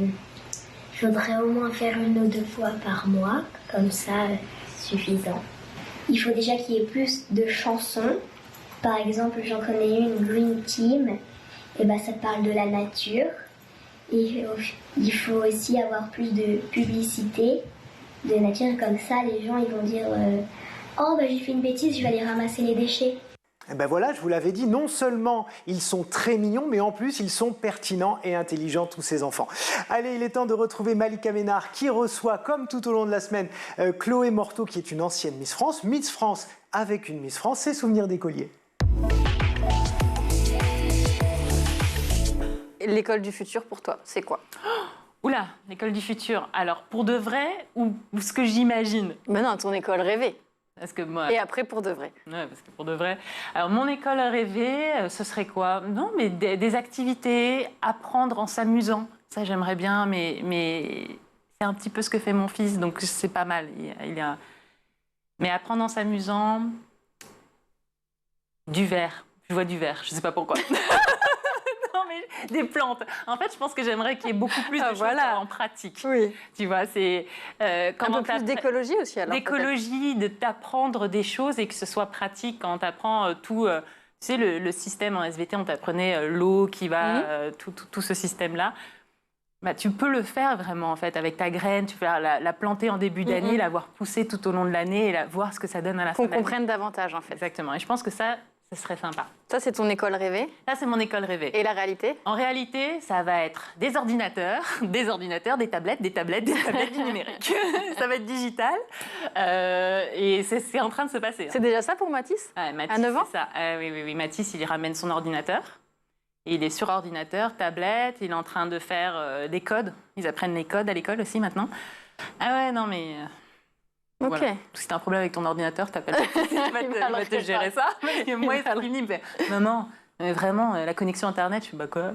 je voudrais au moins faire 1 ou 2 fois par mois, comme ça, suffisant. Il faut déjà qu'il y ait plus de chansons. Par exemple, j'en connais une, Green Team, et ça parle de la nature. Et il faut aussi avoir plus de publicité de nature, comme ça les gens ils vont dire oh j'ai fait une bêtise, je vais aller ramasser les déchets. Et ben voilà, je vous l'avais dit, non seulement ils sont très mignons, mais en plus ils sont pertinents et intelligents, tous ces enfants. Allez, il est temps de retrouver Malika Ménard qui reçoit, comme tout au long de la semaine, Chloé Morteau qui est une ancienne Miss France avec une Miss France, ses souvenirs d'écolier. L'école du futur pour toi, c'est quoi? Oula, l'école du futur. Alors, pour de vrai ou ce que j'imagine? Mais non, ton école rêvée. Parce que moi... Et après, pour de vrai. Ouais, parce que pour de vrai. Alors, mon école rêvée, ce serait quoi? Non, mais des activités, apprendre en s'amusant. Ça, j'aimerais bien, mais c'est un petit peu ce que fait mon fils, donc c'est pas mal. Mais apprendre en s'amusant, du verre. Je vois du verre, je sais pas pourquoi. Des plantes. En fait, je pense que j'aimerais qu'il y ait beaucoup plus de choses en pratique. Oui. Tu vois, c'est... un peu plus d'écologie aussi, alors. D'écologie, de t'apprendre des choses et que ce soit pratique quand tu apprends tout... tu sais, le système en SVT, on t'apprenait l'eau qui va... tout ce système-là. Tu peux le faire vraiment, en fait, avec ta graine. Tu peux la planter en début d'année, la voir pousser tout au long de l'année et voir ce que ça donne à la fin de l'année. Qu'on comprenne davantage, en fait. Exactement. Et je pense que ça serait sympa. Ça, c'est ton école rêvée? Ça, c'est mon école rêvée. Et la réalité? En réalité, ça va être des ordinateurs, des tablettes, du numérique. Ça va être digital. Et c'est en train de se passer. C'est déjà ça pour Mathis? Mathis, à 9 ans? C'est ça. Oui. Mathis, il ramène son ordinateur. Et il est sur ordinateur, tablette. Il est en train de faire des codes. Ils apprennent les codes à l'école aussi maintenant. Ah ouais, non mais... Ok. Voilà. Si t'as un problème avec ton ordinateur, t'appelles. Il va te gérer ça. Et moi, il me fait maman, mais vraiment, la connexion Internet, je suis quoi?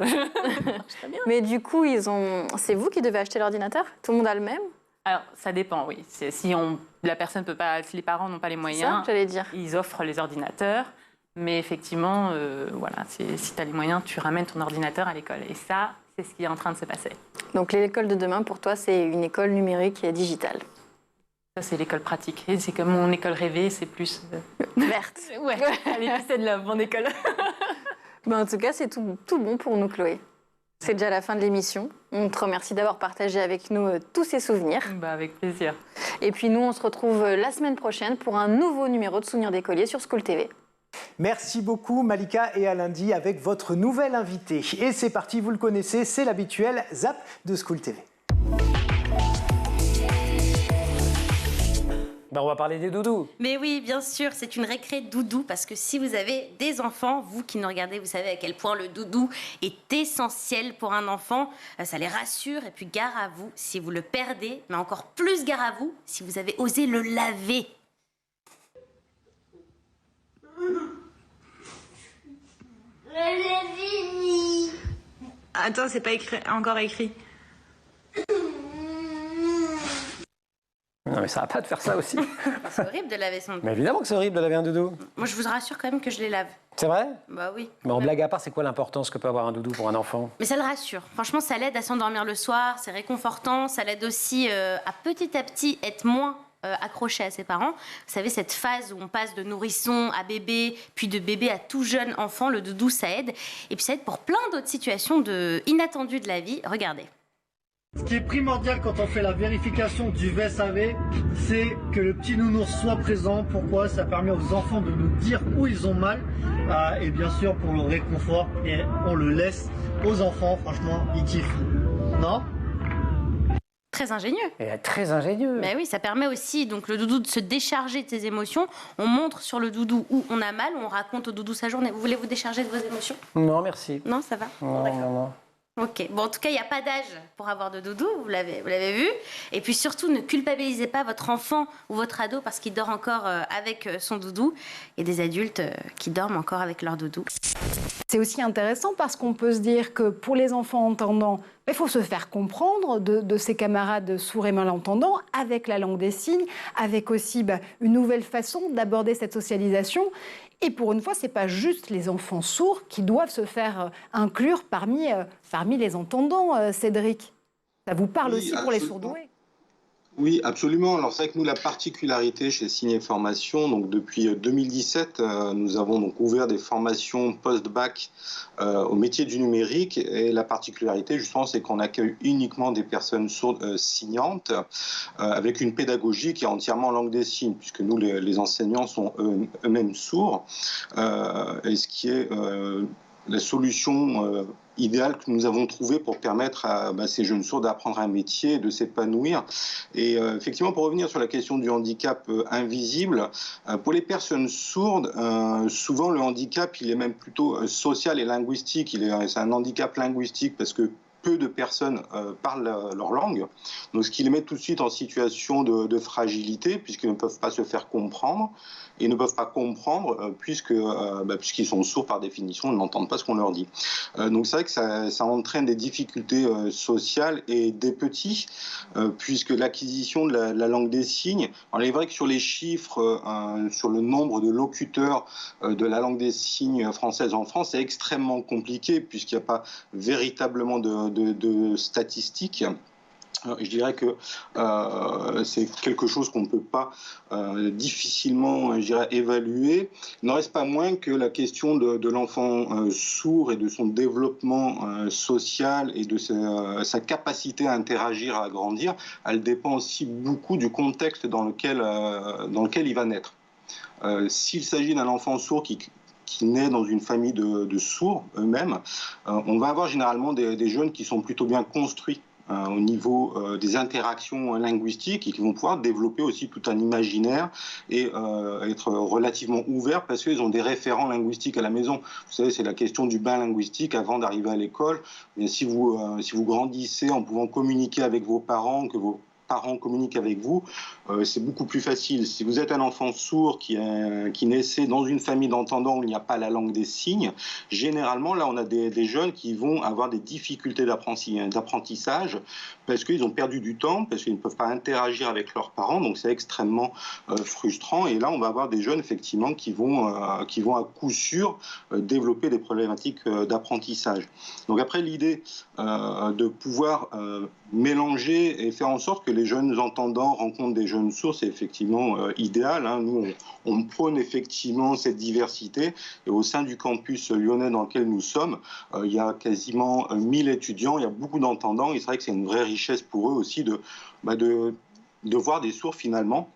Mais du coup, c'est vous qui devez acheter l'ordinateur? Tout le monde a le même? Alors, ça dépend, oui. Si la personne peut pas, si les parents n'ont pas les moyens, ça, j'allais dire. Ils offrent les ordinateurs. Mais effectivement, si tu as les moyens, tu ramènes ton ordinateur à l'école. Et ça, c'est ce qui est en train de se passer. Donc l'école de demain, pour toi, c'est une école numérique et digitale? Ça, c'est l'école pratique. Et c'est comme mon école rêvée, c'est plus... verte. Ouais, allez, c'est de la mon école. En tout cas, c'est tout bon pour nous, Chloé. C'est déjà la fin de l'émission. On te remercie d'avoir partagé avec nous tous ces souvenirs. Avec plaisir. Et puis nous, on se retrouve la semaine prochaine pour un nouveau numéro de Souvenirs d'écolier sur School TV. Merci beaucoup Malika, et à lundi avec votre nouvel invité. Et c'est parti, vous le connaissez, c'est l'habituel Zap de School TV. On va parler des doudous. Mais oui, bien sûr, c'est une récré doudou parce que si vous avez des enfants, vous qui nous regardez, vous savez à quel point le doudou est essentiel pour un enfant. Ça les rassure et puis gare à vous si vous le perdez, mais encore plus gare à vous si vous avez osé le laver. J'ai fini. Attends, c'est pas encore écrit. Non mais ça va pas de faire ça aussi. C'est horrible de laver son doudou. Mais évidemment que c'est horrible de laver un doudou. Moi, je vous rassure quand même que je les lave. C'est vrai? Bah oui. Mais en blague à part, c'est quoi l'importance que peut avoir un doudou pour un enfant? Mais ça le rassure. Franchement, ça l'aide à s'endormir le soir, c'est réconfortant. Ça l'aide aussi à petit être moins accroché à ses parents. Vous savez, cette phase où on passe de nourrisson à bébé, puis de bébé à tout jeune enfant, le doudou, ça aide. Et puis ça aide pour plein d'autres situations inattendues de la vie. Regardez. Ce qui est primordial quand on fait la vérification du VSAV, c'est que le petit nounours soit présent. Pourquoi? Ça permet aux enfants de nous dire où ils ont mal. Et bien sûr pour le réconfort. Et on le laisse aux enfants. Franchement, ils kiffent. Non? Très ingénieux. Et très ingénieux. Mais oui, ça permet aussi donc le doudou de se décharger de ses émotions. On montre sur le doudou où on a mal, on raconte au doudou sa journée. Vous voulez vous décharger de vos émotions? Non, merci. Non, ça va? Non, non. Ok, bon en tout cas il n'y a pas d'âge pour avoir de doudou, vous l'avez vu. Et puis surtout ne culpabilisez pas votre enfant ou votre ado parce qu'il dort encore avec son doudou. Il y a des adultes qui dorment encore avec leur doudou. C'est aussi intéressant parce qu'on peut se dire que pour les enfants entendants, il faut se faire comprendre de ses camarades sourds et malentendants avec la langue des signes, avec aussi une nouvelle façon d'aborder cette socialisation. Et pour une fois, ce n'est pas juste les enfants sourds qui doivent se faire inclure parmi les entendants, Cédric. Ça vous parle aussi pour les sourdoués? Oui, absolument. Alors c'est vrai que nous, la particularité chez Signé Formation, donc depuis 2017, nous avons donc ouvert des formations post-bac au métier du numérique. Et la particularité, justement, c'est qu'on accueille uniquement des personnes sourdes signantes, avec une pédagogie qui est entièrement en langue des signes, puisque nous, les enseignants sont eux-mêmes sourds. Et ce qui est la solution idéal que nous avons trouvé pour permettre à ces jeunes sourds d'apprendre un métier et de s'épanouir. Et effectivement, pour revenir sur la question du handicap invisible, pour les personnes sourdes, souvent le handicap, il est même plutôt social et linguistique. C'est un handicap linguistique parce que peu de personnes parlent leur langue, donc ce qui les met tout de suite en situation de fragilité, puisqu'ils ne peuvent pas se faire comprendre, et ne peuvent pas comprendre puisqu'ils sont sourds par définition, ils n'entendent pas ce qu'on leur dit. Donc c'est vrai que ça entraîne des difficultés sociales et des petits, puisque l'acquisition de la langue des signes, alors il est vrai que sur les chiffres, sur le nombre de locuteurs de la langue des signes française en France, c'est extrêmement compliqué, puisqu'il n'y a pas véritablement de statistiques. Je dirais que c'est quelque chose qu'on ne peut pas difficilement évaluer. Il n'en reste pas moins que la question de l'enfant sourd et de son développement social et de sa capacité à interagir, à grandir, elle dépend aussi beaucoup du contexte dans lequel il va naître. S'il s'agit d'un enfant sourd qui naît dans une famille de sourds eux-mêmes, on va avoir généralement des jeunes qui sont plutôt bien construits au niveau des interactions linguistiques et qui vont pouvoir développer aussi tout un imaginaire et être relativement ouverts parce qu'ils ont des référents linguistiques à la maison. Vous savez, c'est la question du bain linguistique avant d'arriver à l'école. Mais si vous grandissez en pouvant communiquer avec vos parents, que vos parents communiquent avec vous, c'est beaucoup plus facile. Si vous êtes un enfant sourd qui naissait dans une famille d'entendants où il n'y a pas la langue des signes, généralement, là, on a des jeunes qui vont avoir des difficultés d'apprentissage parce qu'ils ont perdu du temps, parce qu'ils ne peuvent pas interagir avec leurs parents, donc c'est extrêmement frustrant. Et là, on va avoir des jeunes, effectivement, qui vont à coup sûr développer des problématiques d'apprentissage. Donc après, l'idée de pouvoir mélanger et faire en sorte que les jeunes entendants rencontrent des jeunes sourds, c'est effectivement idéal. Hein. Nous, on prône effectivement cette diversité. Et au sein du campus lyonnais dans lequel nous sommes, il y a quasiment 1000 étudiants, il y a beaucoup d'entendants. Et c'est vrai que c'est une vraie richesse pour eux aussi de voir des sourds finalement.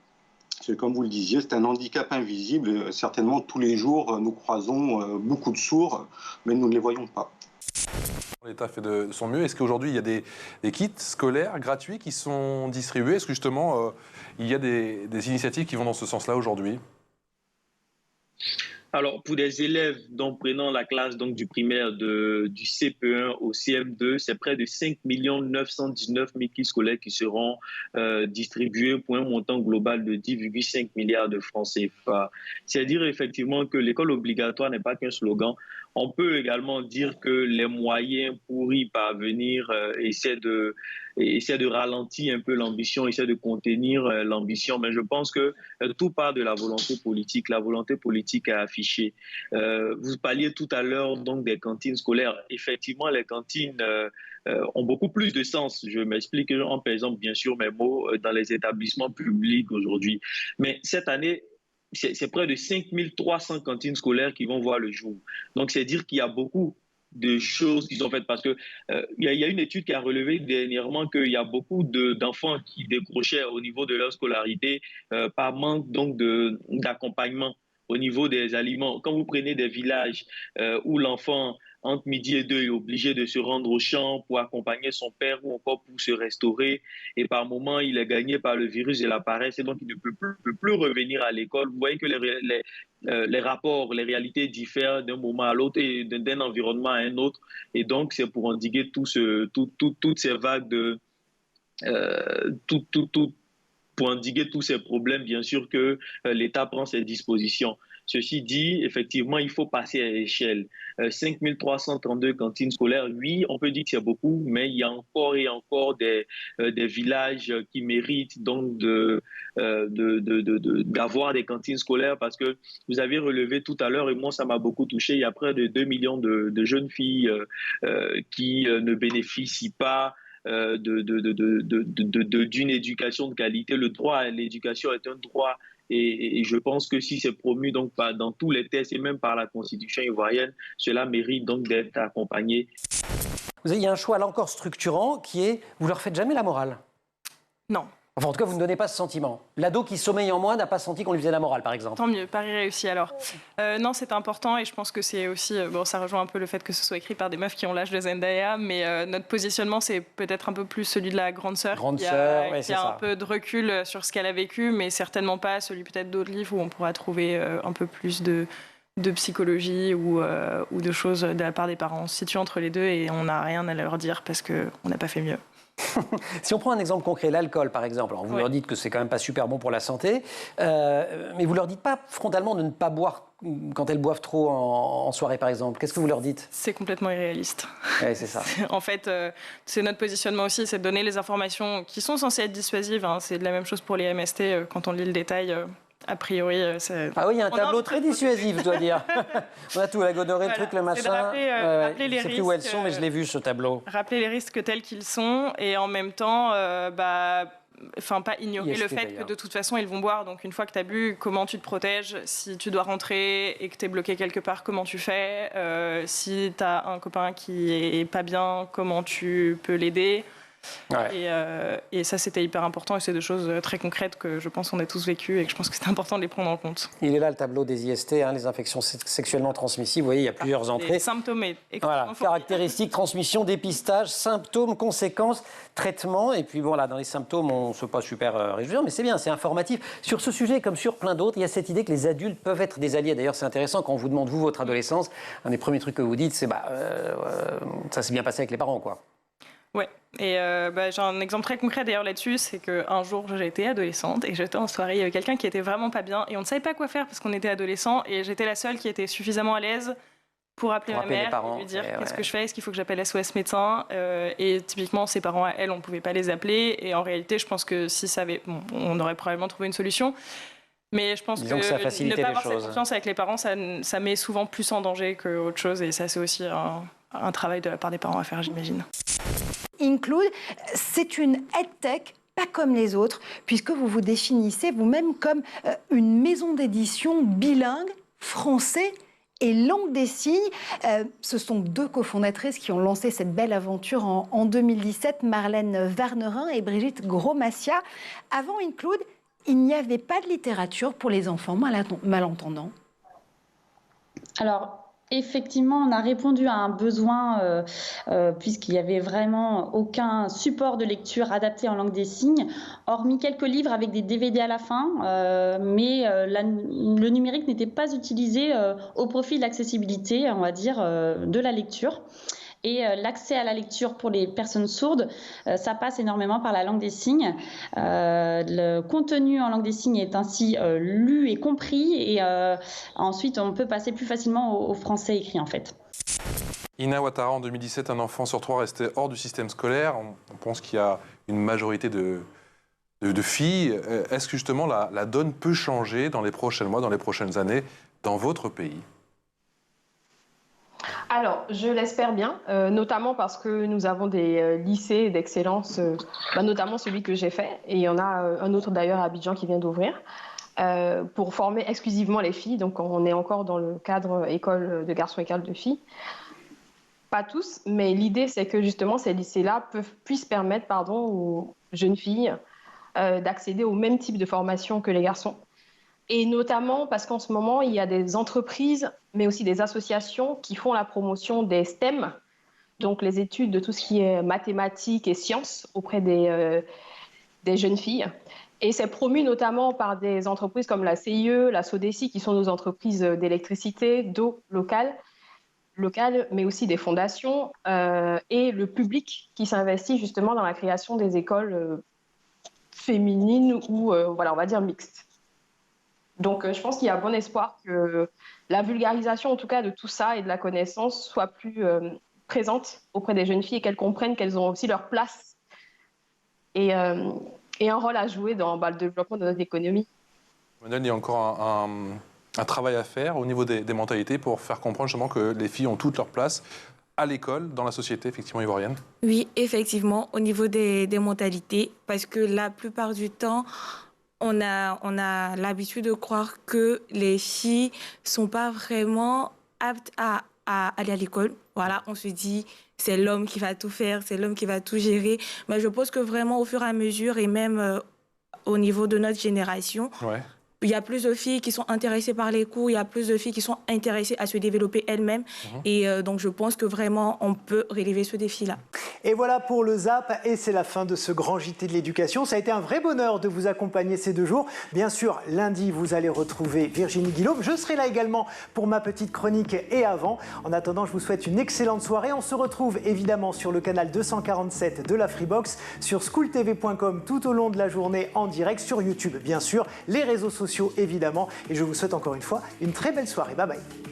Parce que, comme vous le disiez, c'est un handicap invisible. Certainement, tous les jours, nous croisons beaucoup de sourds, mais nous ne les voyons pas. L'État fait de son mieux. Est-ce qu'aujourd'hui, il y a des kits scolaires gratuits qui sont distribués? Est-ce que justement, il y a des initiatives qui vont dans ce sens-là aujourd'hui? Alors, pour des élèves prenant la classe du primaire du CP1 au CM2, c'est près de 5 919 000 kits scolaires qui seront distribués pour un montant global de 10,5 milliards de francs CFA. C'est-à-dire effectivement que l'école obligatoire n'est pas qu'un slogan. On peut également dire que les moyens pour y parvenir essaient de ralentir un peu l'ambition, essaient de contenir l'ambition. Mais je pense que tout part de la volonté politique. La volonté politique est affichée. Vous parliez tout à l'heure des cantines scolaires. Effectivement, les cantines ont beaucoup plus de sens. Je m'explique en pesant bien sûr mes mots dans les établissements publics aujourd'hui. Mais cette année, c'est près de 5300 cantines scolaires qui vont voir le jour. Donc, c'est dire qu'il y a beaucoup de choses qui sont faites parce que il y a une étude qui a relevé dernièrement qu'il y a beaucoup d'enfants qui décrochaient au niveau de leur scolarité par manque d'accompagnement au niveau des aliments. Quand vous prenez des villages où l'enfant entre midi et 2 est obligé de se rendre au champ pour accompagner son père ou encore pour se restaurer. Et par moment, il est gagné par le virus de la paresse et donc il ne peut plus revenir à l'école. Vous voyez que les rapports, les réalités diffèrent d'un moment à l'autre et d'un environnement à un autre. Et donc, c'est pour endiguer toutes ces vagues pour endiguer tous ces problèmes, bien sûr que l'État prend ses dispositions. Ceci dit, effectivement, il faut passer à l'échelle. 5332 cantines scolaires, oui, on peut dire que c'est beaucoup, mais il y a encore et encore des villages qui méritent donc d'avoir des cantines scolaires, parce que vous avez relevé tout à l'heure, et moi ça m'a beaucoup touché, il y a près de 2 millions de jeunes filles qui ne bénéficient pas d'une éducation de qualité. Le droit à l'éducation est un droit, et je pense que si c'est promu donc dans tous les textes et même par la Constitution ivoirienne, cela mérite donc d'être accompagné. Il y a un choix là encore structurant qui est, vous leur faites jamais la morale? Non. Enfin, en tout cas, vous ne donnez pas ce sentiment. L'ado qui sommeille en moi n'a pas senti qu'on lui faisait la morale, par exemple. Tant mieux, pari réussi alors. Non, c'est important et je pense que c'est aussi... bon, ça rejoint un peu le fait que ce soit écrit par des meufs qui ont l'âge de Zendaya, mais notre positionnement, c'est peut-être un peu plus celui de la grande sœur. Grande sœur, oui, qui a un peu de recul sur ce qu'elle a vécu, mais certainement pas celui peut-être d'autres livres où on pourra trouver un peu plus de psychologie ou de choses de la part des parents. On se situe entre les deux et on n'a rien à leur dire parce qu'on n'a pas fait mieux. Si on prend un exemple concret, l'alcool par exemple, alors vous leur dites que c'est quand même pas super bon pour la santé, mais vous leur dites pas frontalement de ne pas boire quand elles boivent trop en soirée par exemple. Qu'est-ce que vous leur dites? C'est complètement irréaliste. Ouais, c'est ça. En fait, c'est notre positionnement aussi, c'est de donner les informations qui sont censées être dissuasives. Hein. C'est de la même chose pour les MST, quand on lit le détail. A priori, c'est... Ah oui, il y a un tableau très dissuasif, je dois dire. On a tout, la gonorrhée, le truc, le machin. C'est de rappeler les risques. Je ne sais plus où elles sont, mais je l'ai vu, ce tableau. Rappeler les risques tels qu'ils sont et en même temps, pas ignorer le fait que de toute façon, ils vont boire. Donc, une fois que tu as bu, comment tu te protèges? Si tu dois rentrer et que tu es bloqué quelque part, comment tu fais? Si tu as un copain qui est pas bien, comment tu peux l'aider? Et ça, c'était hyper important et c'est des choses très concrètes que je pense qu'on a tous vécues et que je pense que c'est important de les prendre en compte. Il est là le tableau des IST, les infections sexuellement transmissibles. Vous voyez, il y a plusieurs entrées. Les symptômes voilà, caractéristiques, transmission, dépistage, symptômes, conséquences, traitement. Et puis bon, là, dans les symptômes, on ne se pas super réjouir, mais c'est bien, c'est informatif. Sur ce sujet, comme sur plein d'autres, il y a cette idée que les adultes peuvent être des alliés. D'ailleurs, c'est intéressant quand on vous demande, vous, votre adolescence, un des premiers trucs que vous dites, c'est ça s'est bien passé avec les parents, quoi. Ouais, et j'ai un exemple très concret d'ailleurs là-dessus, c'est qu'un jour j'étais adolescente et j'étais en soirée, il y avait quelqu'un qui était vraiment pas bien et on ne savait pas quoi faire parce qu'on était adolescents et j'étais la seule qui était suffisamment à l'aise pour appeler ma mère et lui dire qu'est-ce que je fais, est-ce qu'il faut que j'appelle SOS médecin, et typiquement ses parents à elle, on ne pouvait pas les appeler et en réalité je pense que si ça avait, on aurait probablement trouvé une solution. Mais je pense que ne pas avoir cette confiance avec les parents, ça met souvent plus en danger qu'autre chose et ça c'est aussi un travail de la part des parents à faire, j'imagine. Include, c'est une EdTech pas comme les autres, puisque vous vous définissez vous-même comme une maison d'édition bilingue, français et langue des signes. Ce sont deux cofondatrices qui ont lancé cette belle aventure en 2017, Marlène Warnerin et Brigitte Gros-Massia. Avant Include, il n'y avait pas de littérature pour les enfants malentendants. Alors, effectivement, on a répondu à un besoin puisqu'il n'y avait vraiment aucun support de lecture adapté en langue des signes, hormis quelques livres avec des DVD à la fin, mais le numérique n'était pas utilisé au profit de l'accessibilité, on va dire, de la lecture. Et l'accès à la lecture pour les personnes sourdes, ça passe énormément par la langue des signes. Le contenu en langue des signes est ainsi lu et compris et ensuite on peut passer plus facilement au français écrit en fait. Ina Ouattara, en 2017, un enfant sur 3 restait hors du système scolaire. On pense qu'il y a une majorité de filles. Est-ce que justement la donne peut changer dans les prochains mois, dans les prochaines années, dans votre pays ? Alors, je l'espère bien, notamment parce que nous avons des lycées d'excellence, notamment celui que j'ai fait, et il y en a un autre d'ailleurs à Abidjan qui vient d'ouvrir, pour former exclusivement les filles. Donc, on est encore dans le cadre école de garçons, école de filles. Pas tous, mais l'idée, c'est que justement, ces lycées-là puissent permettre aux jeunes filles d'accéder au même type de formation que les garçons. Et notamment parce qu'en ce moment, il y a des entreprises, mais aussi des associations qui font la promotion des STEM, donc les études de tout ce qui est mathématiques et sciences auprès des jeunes filles. Et c'est promu notamment par des entreprises comme la CIE, la SODECI, qui sont nos entreprises d'électricité, d'eau locales, mais aussi des fondations, et le public qui s'investit justement dans la création des écoles féminines ou, on va dire, mixtes. Donc, je pense qu'il y a bon espoir que la vulgarisation, en tout cas, de tout ça et de la connaissance soit plus présente auprès des jeunes filles et qu'elles comprennent qu'elles ont aussi leur place et un rôle à jouer dans le développement de notre économie. Manuel, il y a encore un travail à faire au niveau des mentalités pour faire comprendre justement que les filles ont toute leur place à l'école, dans la société, effectivement, ivoirienne. Oui, effectivement, au niveau des mentalités, parce que la plupart du temps, on a l'habitude de croire que les filles ne sont pas vraiment aptes à aller à l'école. Voilà, on se dit, c'est l'homme qui va tout faire, c'est l'homme qui va tout gérer. Mais je pense que vraiment, au fur et à mesure, et même au niveau de notre génération, il y a plus de filles qui sont intéressées par les cours, il y a plus de filles qui sont intéressées à se développer elles-mêmes. Et donc, je pense que vraiment, on peut relever ce défi-là. Et voilà pour le ZAP, et c'est la fin de ce grand JT de l'éducation. Ça a été un vrai bonheur de vous accompagner ces 2 jours. Bien sûr, lundi, vous allez retrouver Virginie Guillaume. Je serai là également pour ma petite chronique et avant. En attendant, je vous souhaite une excellente soirée. On se retrouve évidemment sur le canal 247 de la Freebox, sur schooltv.com tout au long de la journée en direct, sur YouTube, bien sûr, les réseaux sociaux évidemment. Et je vous souhaite encore une fois une très belle soirée. Bye bye.